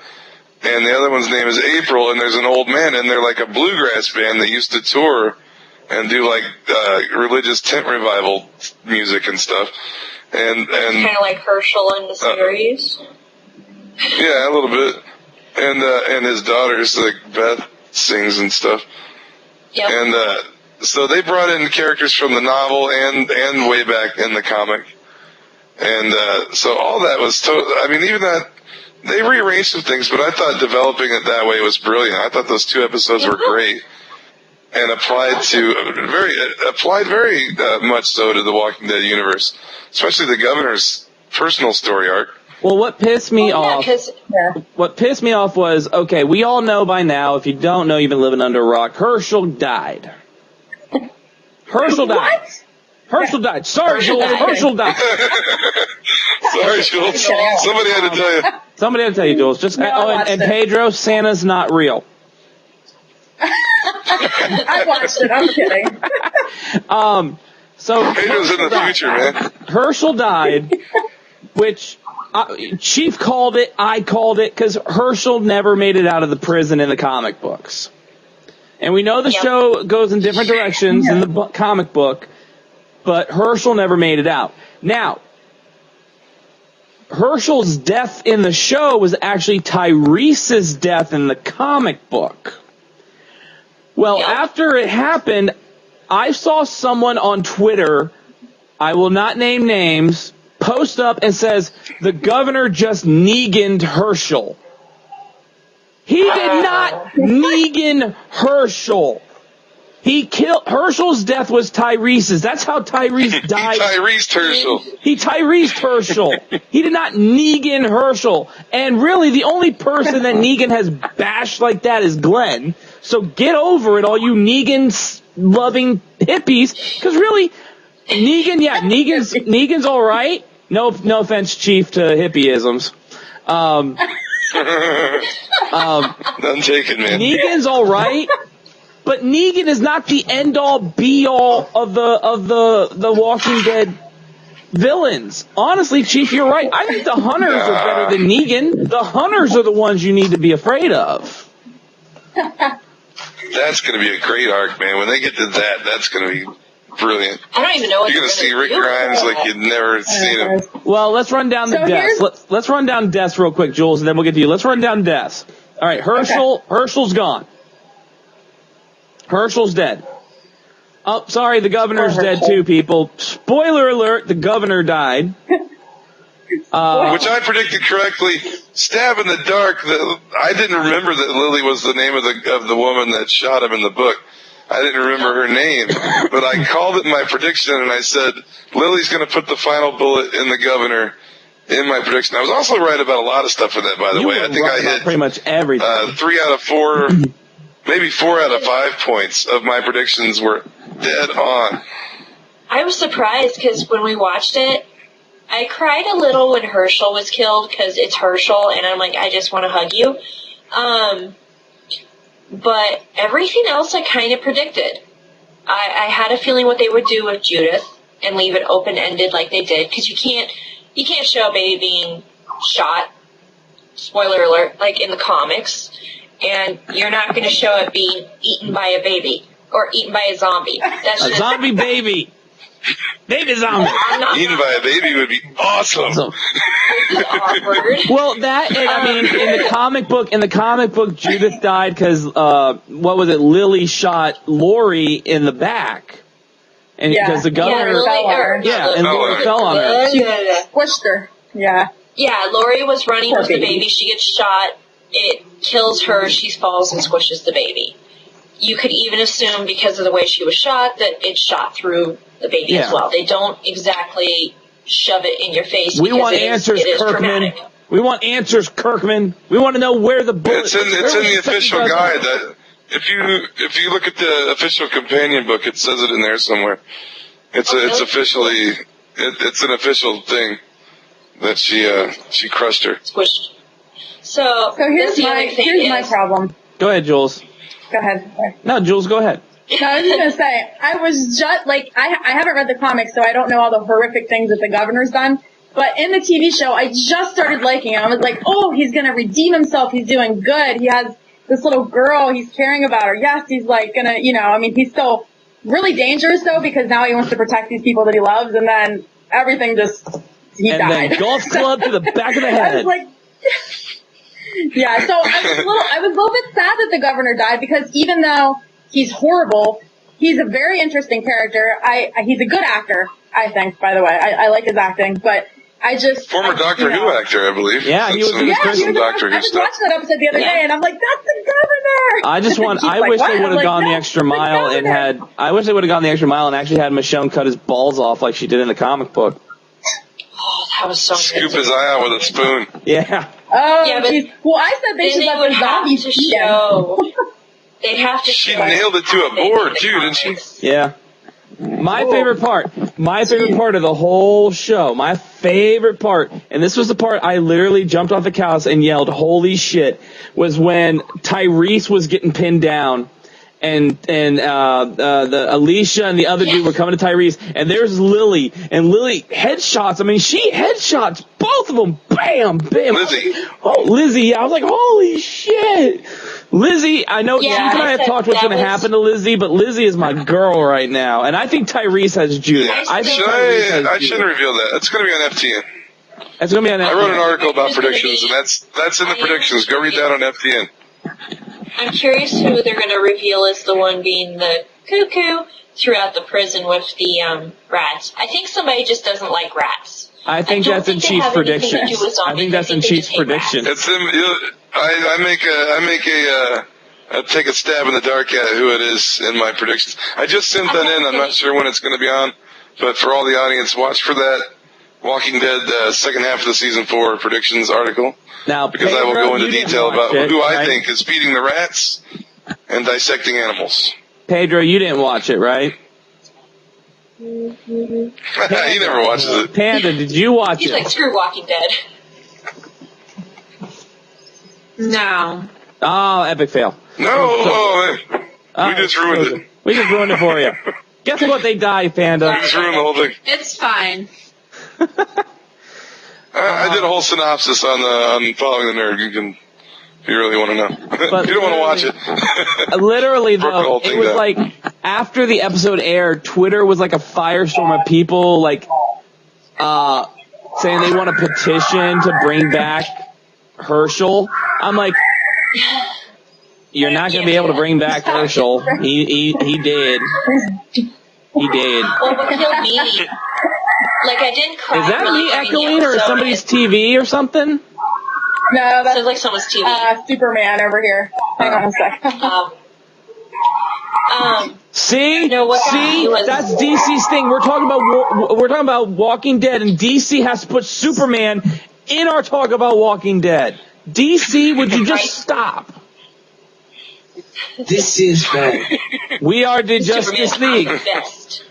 and the other one's name is April, and there's an old man, and they're like a bluegrass band that used to tour and do like religious tent revival music and stuff. And kind of like Herschel in the series. Yeah, a little bit. And his daughters, like Beth, sings and stuff. Yep. And so they brought in characters from the novel and way back in the comic. And so all that was even that, they rearranged some things, but I thought developing it that way was brilliant. I thought those 2 episodes were great and applied very much so to the Walking Dead universe, especially the governor's personal story arc. Well, what pissed me off was, okay, we all know by now, if you don't know, you've been living under a rock, Herschel died. Herschel died. Herschel died. Sorry, Jules. Herschel died. Sorry, Jules. Somebody had to tell you. Somebody had to tell you, Jules. And Pedro, Santa's not real. I watched it. I'm kidding. So Pedro's in the future, man. Herschel died, which... Chief called it, I called it, because Herschel never made it out of the prison in the comic books. And we know the show goes in different directions in the comic book, but Herschel never made it out. Now, Herschel's death in the show was actually Tyrese's death in the comic book. Well, after it happened, I saw someone on Twitter, I will not name names, post up and says, the governor just Negan'd Herschel. He did not Negan Herschel. He killed, Herschel's death was Tyrese's. That's how Tyrese died. He Tyresed Herschel. He did not Negan Herschel. And really, the only person that Negan has bashed like that is Glenn. So get over it, all you Negan-loving hippies. Because really, Negan's all right. No offense, Chief, to hippieisms. None taken, man. Negan's all right, but Negan is not the end all be all of the Walking Dead villains. Honestly, Chief, you're right. I think the Hunters are better than Negan. The Hunters are the ones you need to be afraid of. That's going to be a great arc, man. When they get to that, that's going to be brilliant. I don't even know what You're they're gonna see gonna Rick do. Grimes like you'd never seen him. Well, let's run down the So deaths. here's- Let's run down deaths real quick, Jules, and then we'll get to you. Let's run down deaths. All right, Herschel's gone. Herschel's dead. Oh, sorry, the governor's Poor dead Herschel. too, people. Spoiler alert, the governor died. Which I predicted correctly. Stab in the dark. I didn't remember that Lily was the name of the woman that shot him in the book. I didn't remember her name, but I called it my prediction, and I said Lily's going to put the final bullet in the governor in my prediction. I was also right about a lot of stuff in that, by the You way. were I think right I about hit pretty much everything. 3 out of 4, maybe 4 out of 5 points of my predictions were dead on. I was surprised because when we watched it, I cried a little when Herschel was killed because it's Herschel, and I'm like, I just want to hug you. But everything else I kind of predicted. I had a feeling what they would do with Judith and leave it open-ended like they did, because you can't show a baby being shot, spoiler alert, like in the comics, and you're not going to show it being eaten by a baby or eaten by a zombie. That's A just zombie baby. Baby zombie. Eaten by a baby would be awesome. So- awkward. well, that, and I mean, in the comic book, Judith died because, what was it, Lily shot Lori in the back. And Yeah. because the Yeah, governor, Lily, and Lori fell on her. She squished her. Yeah. Yeah, Lori was running Poor with the baby. baby. She gets shot. It kills her. She falls and squishes the baby. You could even assume, because of the way she was shot, that it shot through the baby Yeah. as well. They don't exactly shove it in your face. We because want it is- answers, it is Kirkman. traumatic. We want answers, Kirkman. We want to know where the bullet. It's in the official guide. That if you look at the official companion book, it says it in there somewhere. It's officially it's an official thing that she crushed her. Squished. So Here's the other thing my is, problem. Go ahead, Jules. Go ahead. Sorry. No, Jules, go ahead. No, I was just gonna say, I was just like, I haven't read the comics, so I don't know all the horrific things that the governor's done. But in the TV show, I just started liking it. I was like, oh, he's gonna redeem himself. He's doing good. He has this little girl. He's caring about her. Yes, he's like gonna, I mean, he's still really dangerous though, because now he wants to protect these people that he loves, and then everything he And died. then golf club to the back of the I head. was like, yeah, so I was a little bit sad that the governor died, because even though he's horrible, he's a very interesting character. He's a good actor, I think, by the way. I like his acting, but I just... Former Doctor Who actor, I believe. Yeah, he was in Yeah, the he was Doctor I Who just stuff. watched that episode the other day, and I'm like, that's the governor! I wish they would have gone the no, extra the mile and governor. I wish they would have gone the extra mile and actually had Michonne cut his balls off like she did in the comic book. oh, that was so Scoop good. his eye out with a spoon. Yeah. Oh, Yeah, but geez. Well, I said they Then should they let would the have zombies to eat him. show. They'd have to She show nailed it to a how they board, did the too, didn't she? comics. Yeah. My favorite part of the whole show, my favorite part, and this was the part I literally jumped off the couch and yelled, holy shit, was when Tyrese was getting pinned down and the Alicia and the other dude were coming to Tyrese, and there's Lily, and Lily headshots. I mean, she headshots both of them. Bam, bam. Lizzie. Oh, Lizzie. Yeah, I was like, holy shit. Lizzie, I know Yeah, Chief and I have I talked said what's going to that was- happen to Lizzie, but Lizzie is my girl right now, and I think Tyrese has Judith. I think Tyrese has I Judith. shouldn't reveal that. It's going to be on FTN. It's going to be on I wrote an FTN. article about predictions, and that's in the predictions. Go read that on FTN. I'm curious who they're going to reveal as the one being the cuckoo throughout the prison with the rats. I think somebody just doesn't like rats. I think don't that's in think they Chief's have anything to do predictions. with I zombies. think that's in they Chief's just hate rats. predictions. It's them. I take a stab in the dark at who it is in my predictions. I just sent that in. I'm not sure when it's going to be on, but for all the audience, watch for that Walking Dead second half of the season 4 predictions article, Now, because I will Pedro, go into you didn't detail watch about it, who I right? think is feeding the rats and dissecting animals. Pedro, you didn't watch it, right? He never watches it. Panda, did you watch He's like, it? screw Walking Dead. No. Oh, epic fail. No, we just ruined it. We just ruined it for you. Guess what? They die, Panda. We just ruined the whole thing. It's fine. I did a whole synopsis on Following the Nerd. You can If you really want to know. But you don't want to watch it. Literally, Broke the though, whole it thing was down. like after the episode aired, Twitter was like a firestorm of people like saying they want a petition to bring back Herschel. I'm like, you're not going to be able to bring back Herschel. He did. He did. Well, what killed me, like, I didn't cry. Is that really me during the echoing or episode. somebody's TV or something? No, It that's sounds like someone's TV. Superman over here. Hang on a second. See, No, what got see, me was- that's DC's thing. We're talking about Walking Dead, and DC has to put Superman in our talk about Walking Dead. DC, would you just stop? This is bad. We are the Superman Justice is League. the best.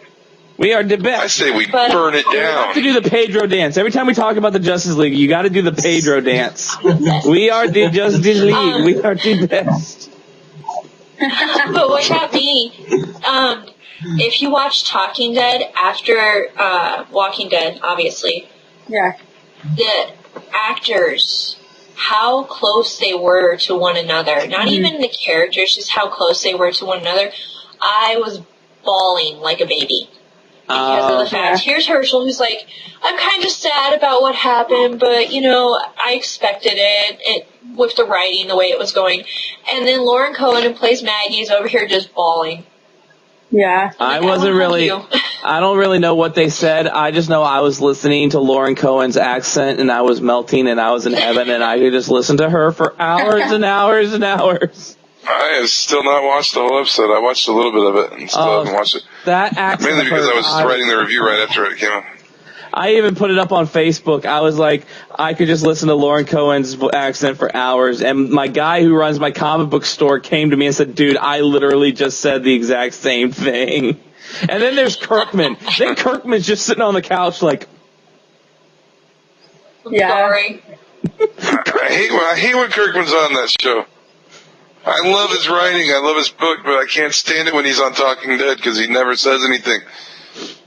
We are the I best. say we But- burn it You have to down. do the Pedro dance. Every time we talk about the Justice League, you got to do the Pedro dance. We are the Justice League. We are the best. But what got me, if you watch Talking Dead after Walking Dead, obviously, Yeah. the actors, how close they were to one another. Not even the characters, just how close they were to one another. I was bawling like a baby. Because of the fact, here's Herschel who's like, I'm kind of sad about what happened, but, you know, I expected it with the writing, the way it was going. And then Lauren Cohen, who plays Maggie, is over here just bawling. Yeah. I wasn't really. I don't really know what they said. I just know I was listening to Lauren Cohen's accent, and I was melting, and I was in heaven, and I could just listen to her for hours and hours and hours. I have still not watched the whole episode. I watched a little bit of it and still haven't watched it. That accent. Mainly because I was hurt. writing the review right after it came out. I even put it up on Facebook. I was like, I could just listen to Lauren Cohen's accent for hours. And my guy who runs my comic book store came to me and said, dude, I literally just said the exact same thing. And then there's Kirkman. Then Kirkman's just sitting on the couch like, Yeah. Sorry. I hate when Kirkman's on that show. I love his writing. I love his book, but I can't stand it when he's on Talking Dead because he never says anything.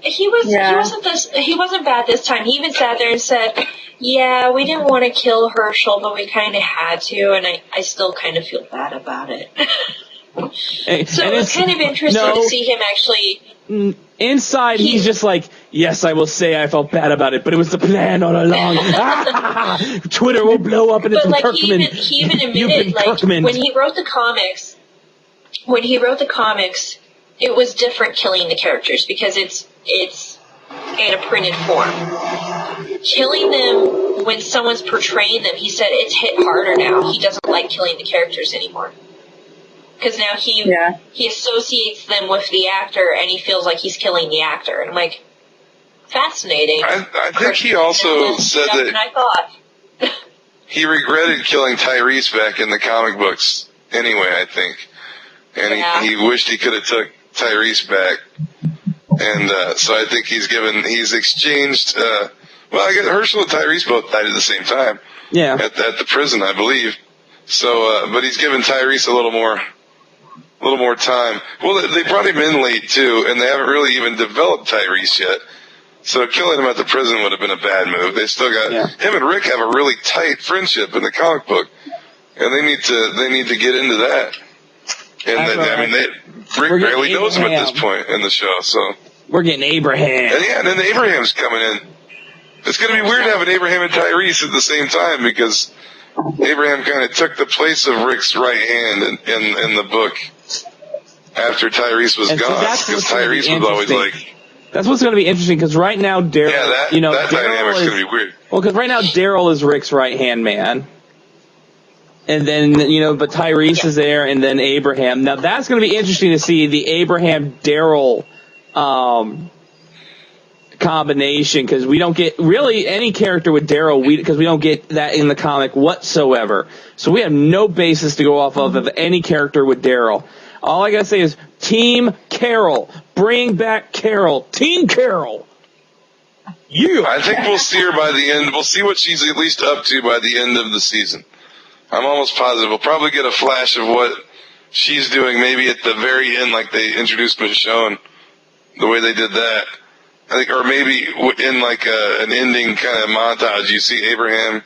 He wasn't bad this time. He even sat there and said, yeah, we didn't want to kill Herschel, but we kind of had to, and I still kind of feel bad about it. So it was kind of interesting to see him actually. Inside, he's just like, yes, I will say I felt bad about it, but it was the plan all along. Twitter will blow up and it's But like Kirkman. he even You've admitted, been like Kirkman. when he wrote the comics, it was different killing the characters because it's in a printed form. Killing them when someone's portraying them, he said it's hit harder now. He doesn't like killing the characters anymore. Because now he associates them with the actor and he feels like he's killing the actor. And I'm like, fascinating. I think he also said than I thought. he regretted killing Tyrese back in the comic books anyway, I think. And he wished he could have took Tyrese back. And so I think he's exchanged, well, I guess Herschel and Tyrese both died at the same time. Yeah. At the prison, I believe. So, but he's given Tyrese a little more time. Well, they brought him in late too, and they haven't really even developed Tyrese yet. So killing him at the prison would have been a bad move. They still got him and Rick have a really tight friendship in the comic book, and they need to get into that. And Rick barely knows him at this point in the show. So we're getting Abraham. And then Abraham's coming in. It's going to be weird having Abraham and Tyrese at the same time because Abraham kind of took the place of Rick's right hand in the book after Tyrese was gone, because Tyrese was always like. That's what's going to be interesting because right now Daryl, that dynamic's going to be weird. Well, because right now Daryl is Rick's right hand man, and then but Tyrese is there, and then Abraham. Now that's going to be interesting to see the Abraham Daryl combination because we don't get really any character with Daryl because we don't get that in the comic whatsoever. So we have no basis to go off of any character with Daryl. All I gotta say is Team Carol. Bring back Carol. Team Carol. Yeah. I think we'll see her by the end. We'll see what she's at least up to by the end of the season. I'm almost positive. We'll probably get a flash of what she's doing maybe at the very end, like they introduced Michonne, the way they did that. I think, or maybe in like an ending kind of montage, you see Abraham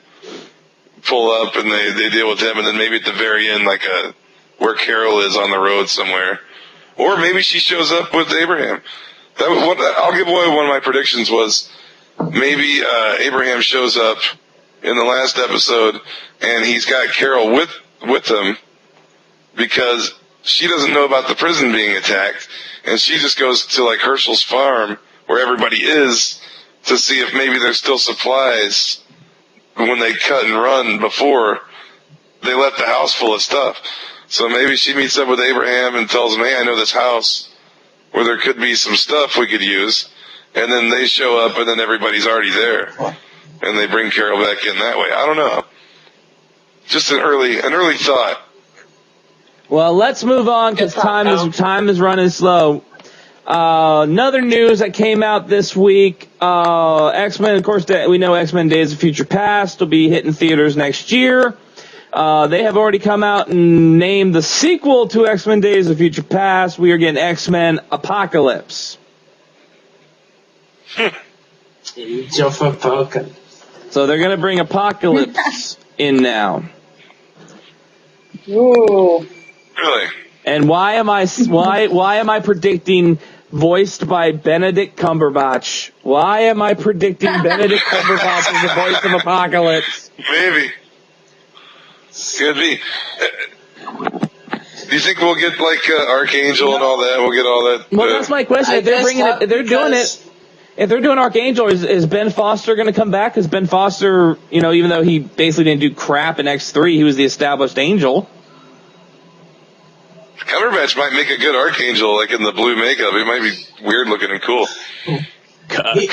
pull up and they deal with him, and then maybe at the very end, like where Carol is on the road somewhere, or maybe she shows up with Abraham. I'll give away one of my predictions was maybe Abraham shows up in the last episode, and he's got Carol with him because she doesn't know about the prison being attacked, and she just goes to like Herschel's farm where everybody is to see if maybe there's still supplies when they cut and run before they left the house full of stuff. So maybe she meets up with Abraham and tells him, hey, I know this house where there could be some stuff we could use, and then they show up and then everybody's already there. And they bring Carol back in that way. I don't know. Just an early thought. Well, let's move on because time is running slow. Another news that came out this week, X-Men, of course, we know X-Men Days of Future Past will be hitting theaters next year. They have already come out and named the sequel to X-Men Days of Future Past. We are getting X-Men Apocalypse. Age of Apocalypse. So they're going to bring Apocalypse in now. Ooh. Really? And why am I predicting voiced by Benedict Cumberbatch? Why am I predicting Benedict Cumberbatch as the voice of Apocalypse? Maybe. Could be. Do you think we'll get like Archangel and all that? We'll get all that. Well, that's my question. If they're bringing it, if they're doing it. If they're doing Archangel, is Ben Foster going to come back? Because Ben Foster, even though he basically didn't do crap in X3, he was the established Angel. Cumberbatch might make a good Archangel, like in the blue makeup. He might be weird looking and cool. He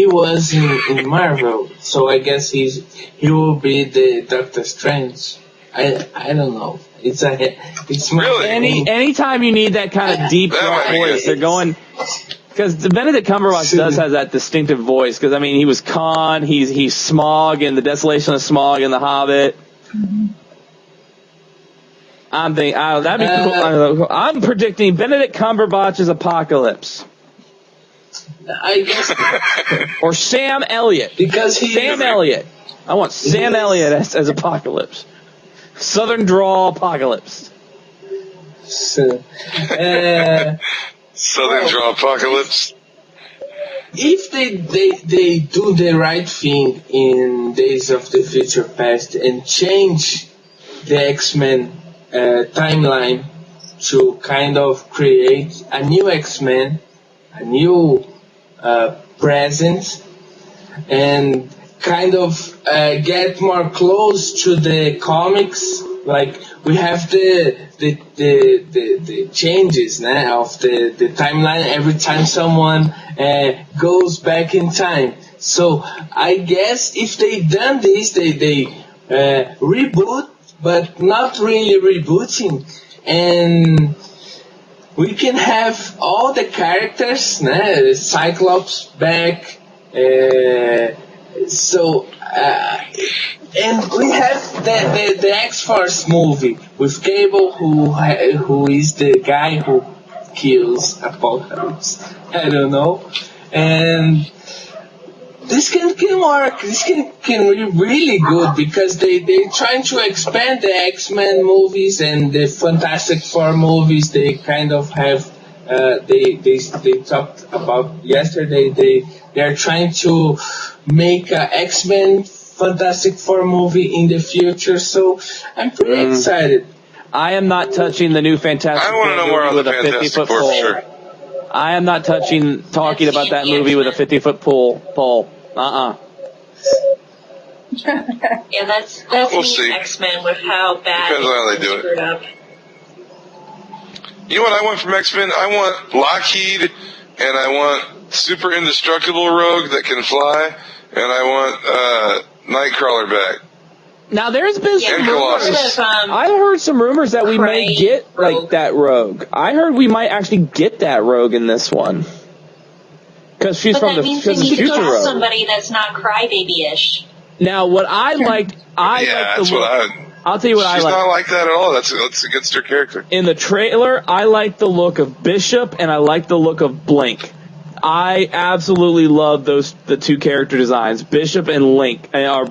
was in Marvel, so I guess he will be the Doctor Strange. I don't know. It's really? Anytime you need that kind of deep voice, they're going. Because Benedict Cumberbatch does have that distinctive voice. Because he was Khan, he's Smaug in The Desolation of Smaug in The Hobbit. I'm thinking, that'd be cool. I'm predicting Benedict Cumberbatch's Apocalypse. I guess. Or Sam Elliott. Because Sam Elliott. I want Sam Elliott as Apocalypse. Southern drawl Apocalypse. Southern draw Apocalypse. If they do the right thing in Days of the Future Past and change the X-Men timeline to kind of create a new X-Men, a new present, and kind of get more close to the comics, like we have the changes now of the timeline every time someone goes back in time. So I guess if they done this, they reboot, but not really rebooting, and we can have all the characters, Cyclops back, and we have the X-Force movie with Cable, who is the guy who kills Apocalypse. I don't know. And this can work. This can be really good because they're trying to expand the X-Men movies and the Fantastic Four movies. They kind of have they talked about yesterday. They are trying to make a X-Men Fantastic Four movie in the future, so I'm pretty excited. I am not touching the new Fantastic Four movie with a 50-foot pole. Sure. I am not talking about that movie with a 50-foot pole. Yeah, that's we'll see. X-Men with how bad depends on how they do it. Up. You know what I want from X-Men? I want Lockheed, and I want super indestructible Rogue that can fly, and I want Nightcrawler back. Now there's been some rumors. I heard some rumors that we may get like that Rogue. I heard we might actually get that Rogue in this one because she's from the future Rogue. Somebody that's not crybaby-ish. Now what I liked, I'll tell you what I like. She's not like that at all. That's against her character. In the trailer, I like the look of Bishop and I like the look of Blink. I absolutely love the two character designs, Bishop and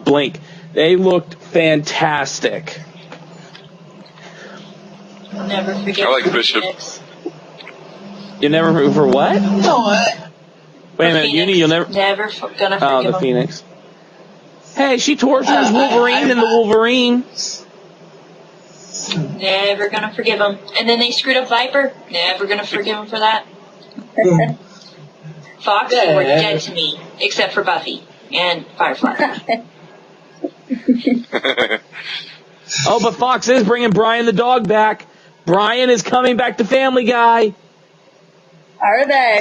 Blink. They looked fantastic. I'll never forget. I like Bishop. Phoenix. You never for what? No, I, Wait a minute, Phoenix. Uni, you'll never. Never gonna Oh, forgive the him. Phoenix. Hey, she tortures Wolverine in the Wolverine. Never gonna forgive him. And then they screwed up Viper. Never gonna forgive him for that. Fox Yeah. were dead to me, except for Buffy and Firefly. Oh, but Fox is bringing Brian the dog back. Brian is coming back to Family Guy. Are they?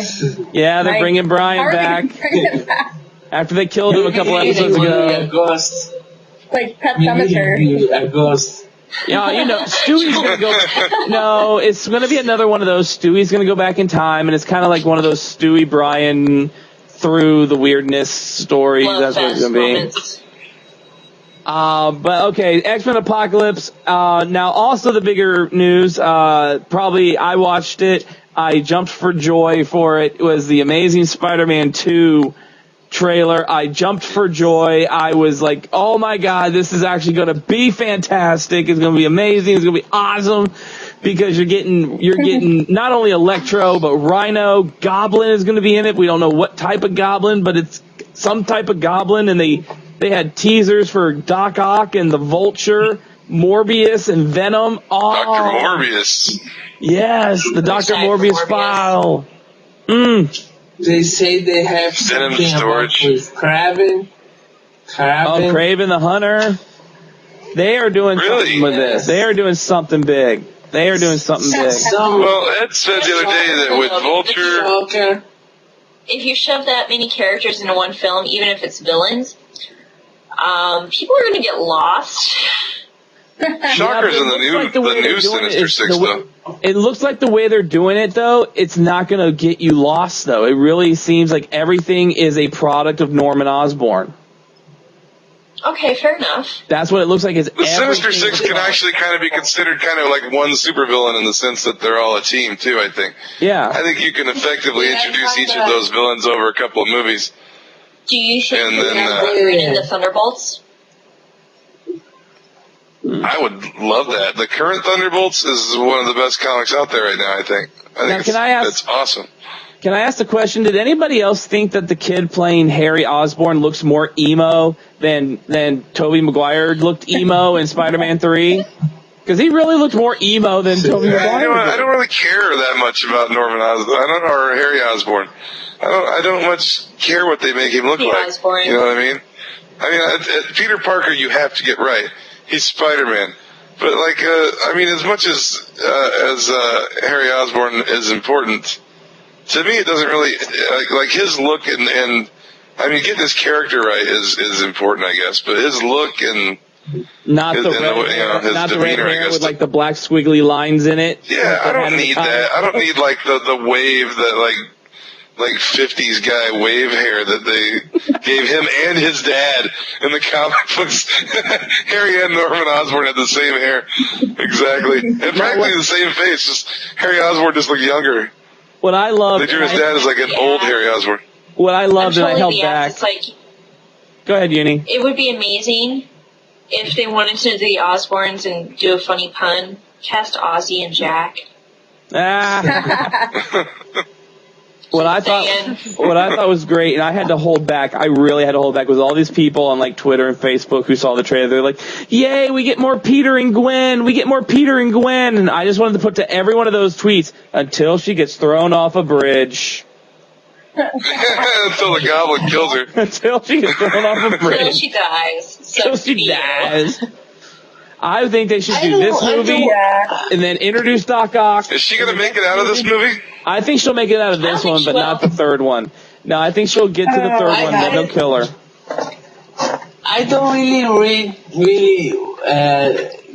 Yeah, they're Like, bringing Brian are they back bringing him back? after they killed him a couple episodes a ago. ghost. Like Pet Maybe Cemetery. a ghost. Yeah, you know, Stewie's gonna go. No, it's gonna be another one of those. Stewie's gonna go back in time, and it's kind of like one of those Stewie Brian through the weirdness stories. Love That's what it's fest gonna be. moments. But okay, X-Men Apocalypse. Now also the bigger news, probably I watched it. I jumped for joy for it. It was the Amazing Spider-Man 2 trailer. I jumped for joy. I was like, oh my God, this is actually going to be fantastic. It's going to be amazing. It's going to be awesome because you're getting not only Electro, but Rhino. Goblin is going to be in it. We don't know what type of Goblin, but it's some type of Goblin, and they had teasers for Doc Ock and the Vulture, Morbius and Venom. Oh, Dr. Morbius. yes, the Dr. Excited for Morbius Morbius. file. They say they have Venom something about storage. with Kraven. Oh, Craven the Hunter. They are doing Really? something with this. They are doing something big. They are doing something big. Some Well, Ed said the other day that with Vulture, Joker. If you shove that many characters into one film, even if it's villains, people are gonna get lost. Shocker's Yeah, in but it looks like the way the they're new doing it Sinister is Six, the way- though. It looks like the way they're doing it, though, it's not going to get you lost, though. It really seems like everything is a product of Norman Osborn. Okay, fair enough. That's what it looks like. Is The Sinister everything Six is- can actually kind of be considered kind of like one supervillain in the sense that they're all a team, too, I think. Yeah. I think you can effectively Yeah, introduce each of kinda. those villains over a couple of movies. Do you think And they're then, gonna bring in the Thunderbolts? I would love that. The current Thunderbolts is one of the best comics out there right now, I think. Now, can I ask- it's awesome. Can I ask the question? Did anybody else think that the kid playing Harry Osborn looks more emo than Tobey Maguire looked emo in Spider-Man 3? Because he really looked more emo than Tobey You know Maguire what? I did. don't really care that much about Norman Osborn. or Harry Osborn. I don't much care what they make him look Harry like. Osborn. You know what I mean? Peter Parker, you have to get right. He's Spider-Man. But as much as Harry Osborn is important, to me it doesn't really like his look and getting his character right is important, I guess. But his look and Not the his- red and the- hair, his not the red demeanor, I hair guess, with like the black squiggly lines in it. yeah, Like I they had don't in the need comic. that. I don't need like the wave that like 50s guy wave hair that they gave him and his dad in the comic books. Harry and Norman Osborn had the same hair. Exactly. And practically the same face. Just Harry Osborn just looked younger. What I loved, They drew his dad as like an old Harry Osborn. what I loved, and I held Totally back. It's like Go ahead, Uni. it would be amazing if they wanted to do the Osborns and do a funny pun. Cast Ozzy and Jack. Ah. What I Saying. thought was great, and I had to hold back. I really had to hold back. Was all these people on like Twitter and Facebook who saw the trailer? They're like, "Yay, we get more Peter and Gwen! We get more Peter and Gwen!" And I just wanted to put to every one of those tweets until she gets thrown off a bridge. Until the goblin kills her. Until she gets thrown off a Until bridge. she dies. So Until she be it. dies. I think they should I do don't- this I don't- movie Yeah. and then introduce Doc Ock. Is she going to make it out of this movie? I think she'll make it out of I don't this think one, she but not will. the third one. No, I think she'll get to the third I one, then got they'll kill her. I don't really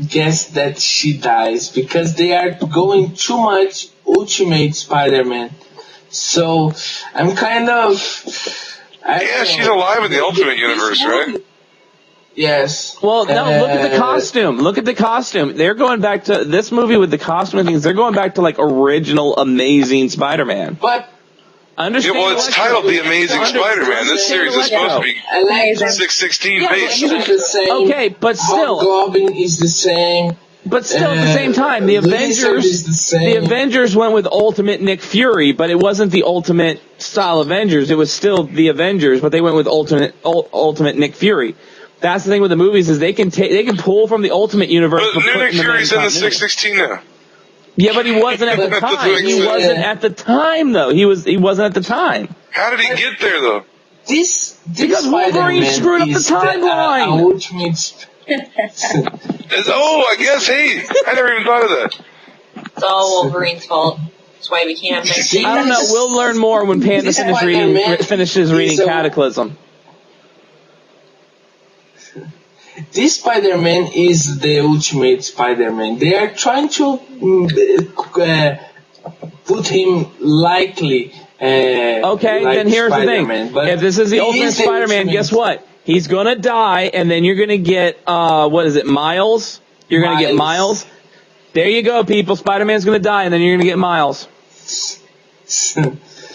guess that she dies because they are going too much Ultimate Spider-Man. So I'm kind of. Yeah, she's alive in the Ultimate Universe, right? Yes. Well, no, look at the costume. Look at the costume. They're going back to this movie with the costume and things. They're going back to like original Amazing Spider-Man. But Understand Yeah, well, it's Electro. titled The Amazing Spider-Man. This series is supposed to be I like Amazing. 616 Yeah, but based. it's the same. Okay, but still. Hobgoblin is the same. But still, at the same time, the Lizard is the same. Avengers went with Ultimate Nick Fury, but it wasn't the Ultimate style Avengers. It was still the Avengers, but they went with Ultimate Nick Fury. That's the thing with the movies is they can pull from the Ultimate universe. But put Nick in Fury's in the continuity. 616 now. Yeah, but he wasn't at the That doesn't time. make He sense. wasn't at the time though. He wasn't at the time. How did he get there, though? This Because Wolverine Spider-Man screwed up the is timeline. ultimate. Oh, I guess, hey, I never even thought of that. It's all Wolverine's fault. That's why we can't have nice I don't know. We'll learn more when Panda This finishes reading is a- Cataclysm. This Spider-Man is the ultimate Spider-Man. They are trying to put him likely. Okay, like then here's Spider-Man, the thing. but If this is the he Ultimate is the Spider-Man, ultimate. guess what? He's gonna die, and then you're gonna get, what is it, Miles? You're gonna get Miles. There you go, people. Spider-Man's gonna die, and then you're gonna get Miles.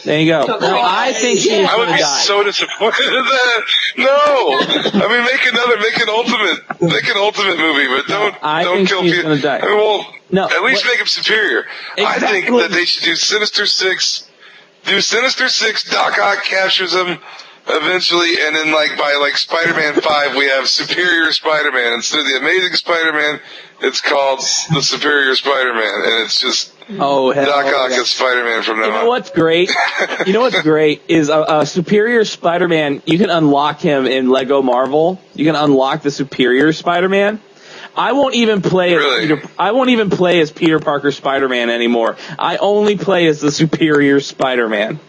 There you go. No, I think she's I would gonna be die. so disappointed in that. No! I mean, make an ultimate movie, but I don't think kill she's people. gonna die. I mean, well, No, at least what- make him superior. I think Exactly. that they should do Sinister Six. Do Sinister Six, Doc Ock captures him eventually, and then by Spider-Man 5, we have Superior Spider-Man. Instead of the Amazing Spider-Man, it's called the Superior Spider-Man, and it's just Oh, hell Doc Ock yeah. is Spider-Man from now You know on. what's great? You know what's great is a superior Spider-Man. You can unlock him in Lego Marvel. You can unlock the superior Spider-Man. I won't even play Really? I won't even play as Peter Parker Spider-Man anymore. I only play as the superior Spider-Man.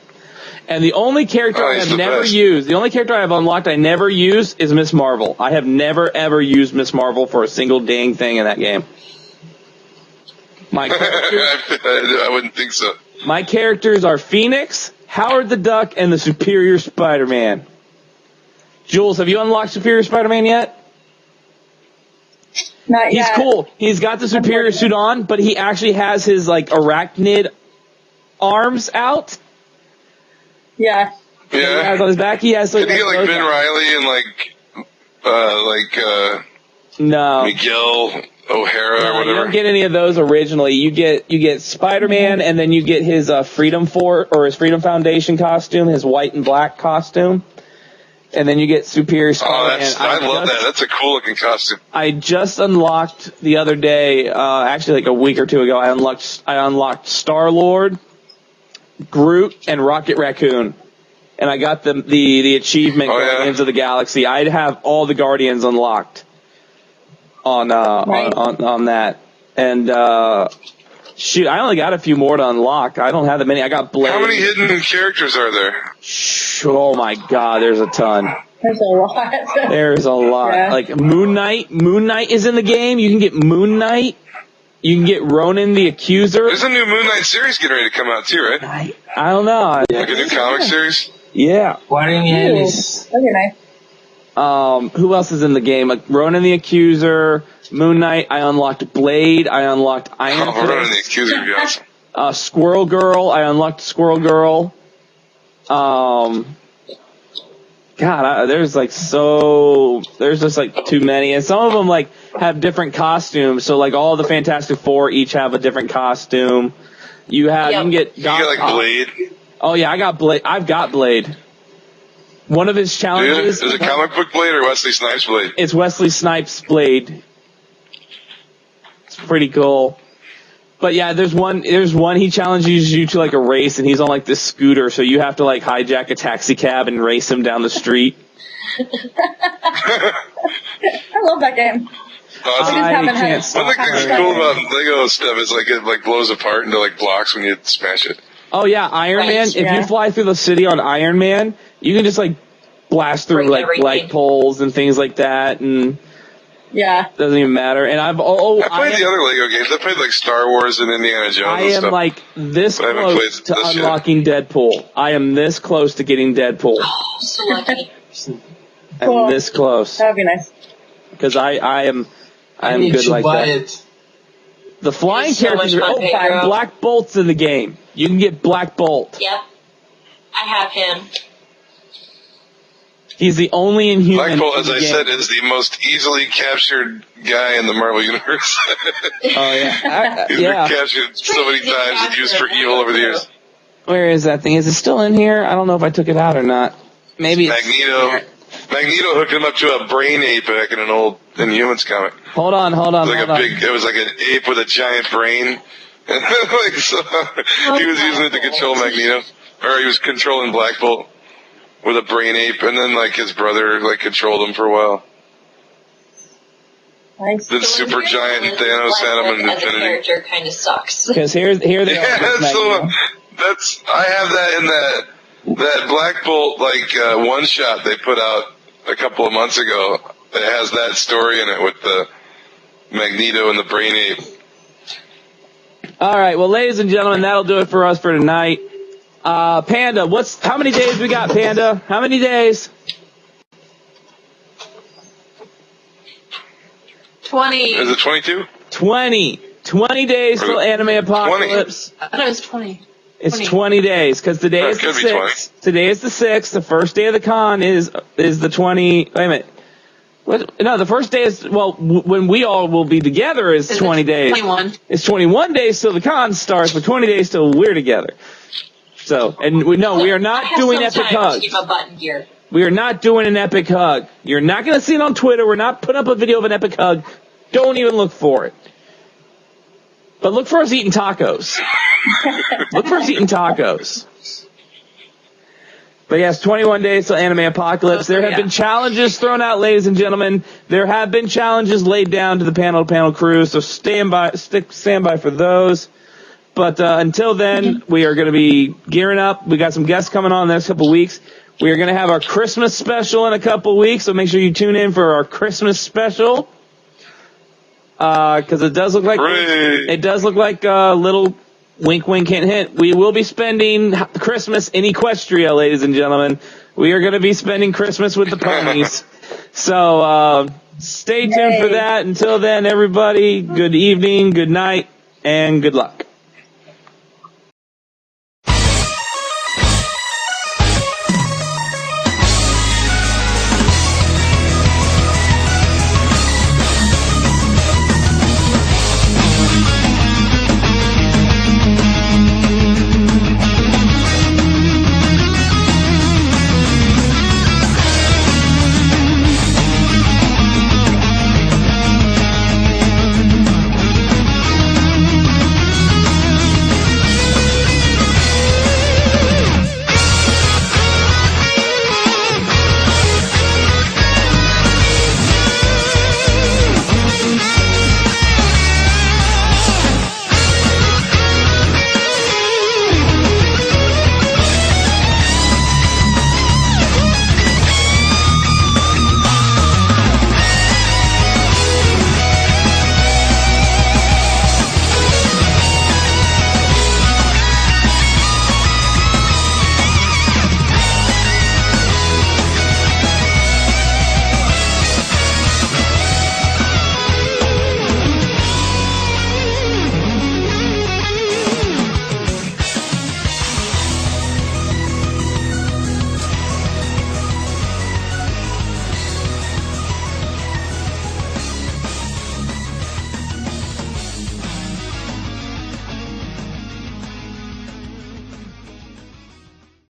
And the only character Oh, I he's have the never best. used, the only character I have unlocked I never use is Miss Marvel. I have never ever used Miss Marvel for a single dang thing in that game. My characters, I wouldn't think so. my characters are Phoenix, Howard the Duck, and the Superior Spider-Man. Jules, have you unlocked Superior Spider-Man yet? Not He's yet. cool. He's got the superior suit on, but he actually has his arachnid arms out. Yeah. He has Yeah. on his back. He has Can you get like Ben those- Riley and No. Miguel O'Hara No, or you whatever? don't get any of those originally. You get Spider-Man, and then you get his Freedom Foundation costume, his white and black costume, and then you get Superior Oh, Spider-Man. I love that. That's a cool looking costume. I just unlocked the other day, actually like a week or two ago. I unlocked Star-Lord, Groot, and Rocket Raccoon, and I got the achievement Oh, yeah? Guardians of the Galaxy. I'd have all the Guardians unlocked on that, and shoot, I only got a few more to unlock. I don't have that many. I got Blade. How many hidden characters are there? Oh my God, there's a ton. There's a lot. There's a lot. Yeah. Like Moon Knight. Moon Knight is in the game. You can get Moon Knight. You can get Ronan the Accuser. There's a new Moon Knight series getting ready to come out too, right? I don't know. Like a new comic series? Yeah. Warren Ellis. That'd be nice. Who else is in the game? Like Ronan the Accuser, Moon Knight. I unlocked Blade. I unlocked Iron Oh, Ronan the Fist. Accuser would be awesome. Squirrel Girl. I unlocked Squirrel Girl. God, there's just like too many, and some of them like have different costumes. So like all the Fantastic Four each have a different costume. You can get You get like Blade. Oh yeah, I got Blade. I've got Blade. One of his Dude, challenges. is it comic book Blade or Wesley Snipes Blade? It's Wesley Snipes' Blade. It's pretty cool. But yeah, there's one he challenges you to like a race, and he's on like this scooter, so you have to like hijack a taxi cab and race him down the street. I love that game. Awesome. I haven't can't had- stop. One thing that's Right. cool about Lego stuff is like it like blows apart into like blocks when you smash it. Oh yeah, Iron Right, Man. If yeah. you fly through the city on Iron Man, you can just like blast through Break like everything. light poles and things like that, and Yeah. doesn't even matter. And I played the other Lego games. I played like Star Wars and Indiana Jones I and am stuff. like this But I haven't close played to this yet. unlocking Deadpool. I am this close to getting Deadpool. Oh, so lucky. Cool. I'm this close That would be nice. because I am need good to like buy that. it. The flying It's so characters much are fun, Pedro. Black Bolt's in the game. You can get Black Bolt. Yep. I have him. He's the only Inhuman. Black Bolt, as in the I game. said, is the most easily captured guy in the Marvel Universe. Oh, yeah. He's been captured so many times and used for evil over the years. Where is that thing? Is it still in here? I don't know if I took it out or not. Maybe it's Magneto hooked him up to a brain ape back in an old Inhumans comic. Hold on. It was like an ape with a giant brain. And he was using it to control Magneto. Or he was controlling Black Bolt with a brain ape, and then like his brother like controlled him for a while. Nice. Then super giant Thanos had him in as a Infinity. character kind of sucks. Because here they are. Yeah, I have that in that Black Bolt one shot they put out a couple of months ago. It has that story in it with the Magneto and the brain ape. All right, well, ladies and gentlemen, that'll do it for us for tonight. Panda, how many days we got, Panda? How many days? 20. Is it 22? 20. 20 days till Anime Apocalypse. 20. I thought it was 20. It's 20 days, because today is the 6th. Today is the 6th. The first day of the con is the 20. Wait a minute. What? No, the first day is, when we all will be together is 20 days. 21. It's 21 days till the con starts, but 20 days till we're together. So, and we are not doing epic hugs. Keep my button here. We are not doing an epic hug. You're not going to see it on Twitter. We're not putting up a video of an epic hug. Don't even look for it. But look for us eating tacos. Look for us eating tacos. But yes, 21 days till Anime Apocalypse. There have been challenges thrown out, ladies and gentlemen. There have been challenges laid down to the panel crew, so stand by for those. But until then, we are going to be gearing up. We got some guests coming on in the next couple weeks. We are going to have our Christmas special in a couple weeks, so make sure you tune in for our Christmas special. Because it does look like a little wink, wink, hint, hint. We will be spending Christmas in Equestria, ladies and gentlemen. We are going to be spending Christmas with the ponies. So stay tuned for that. Until then, everybody, good evening, good night, and good luck.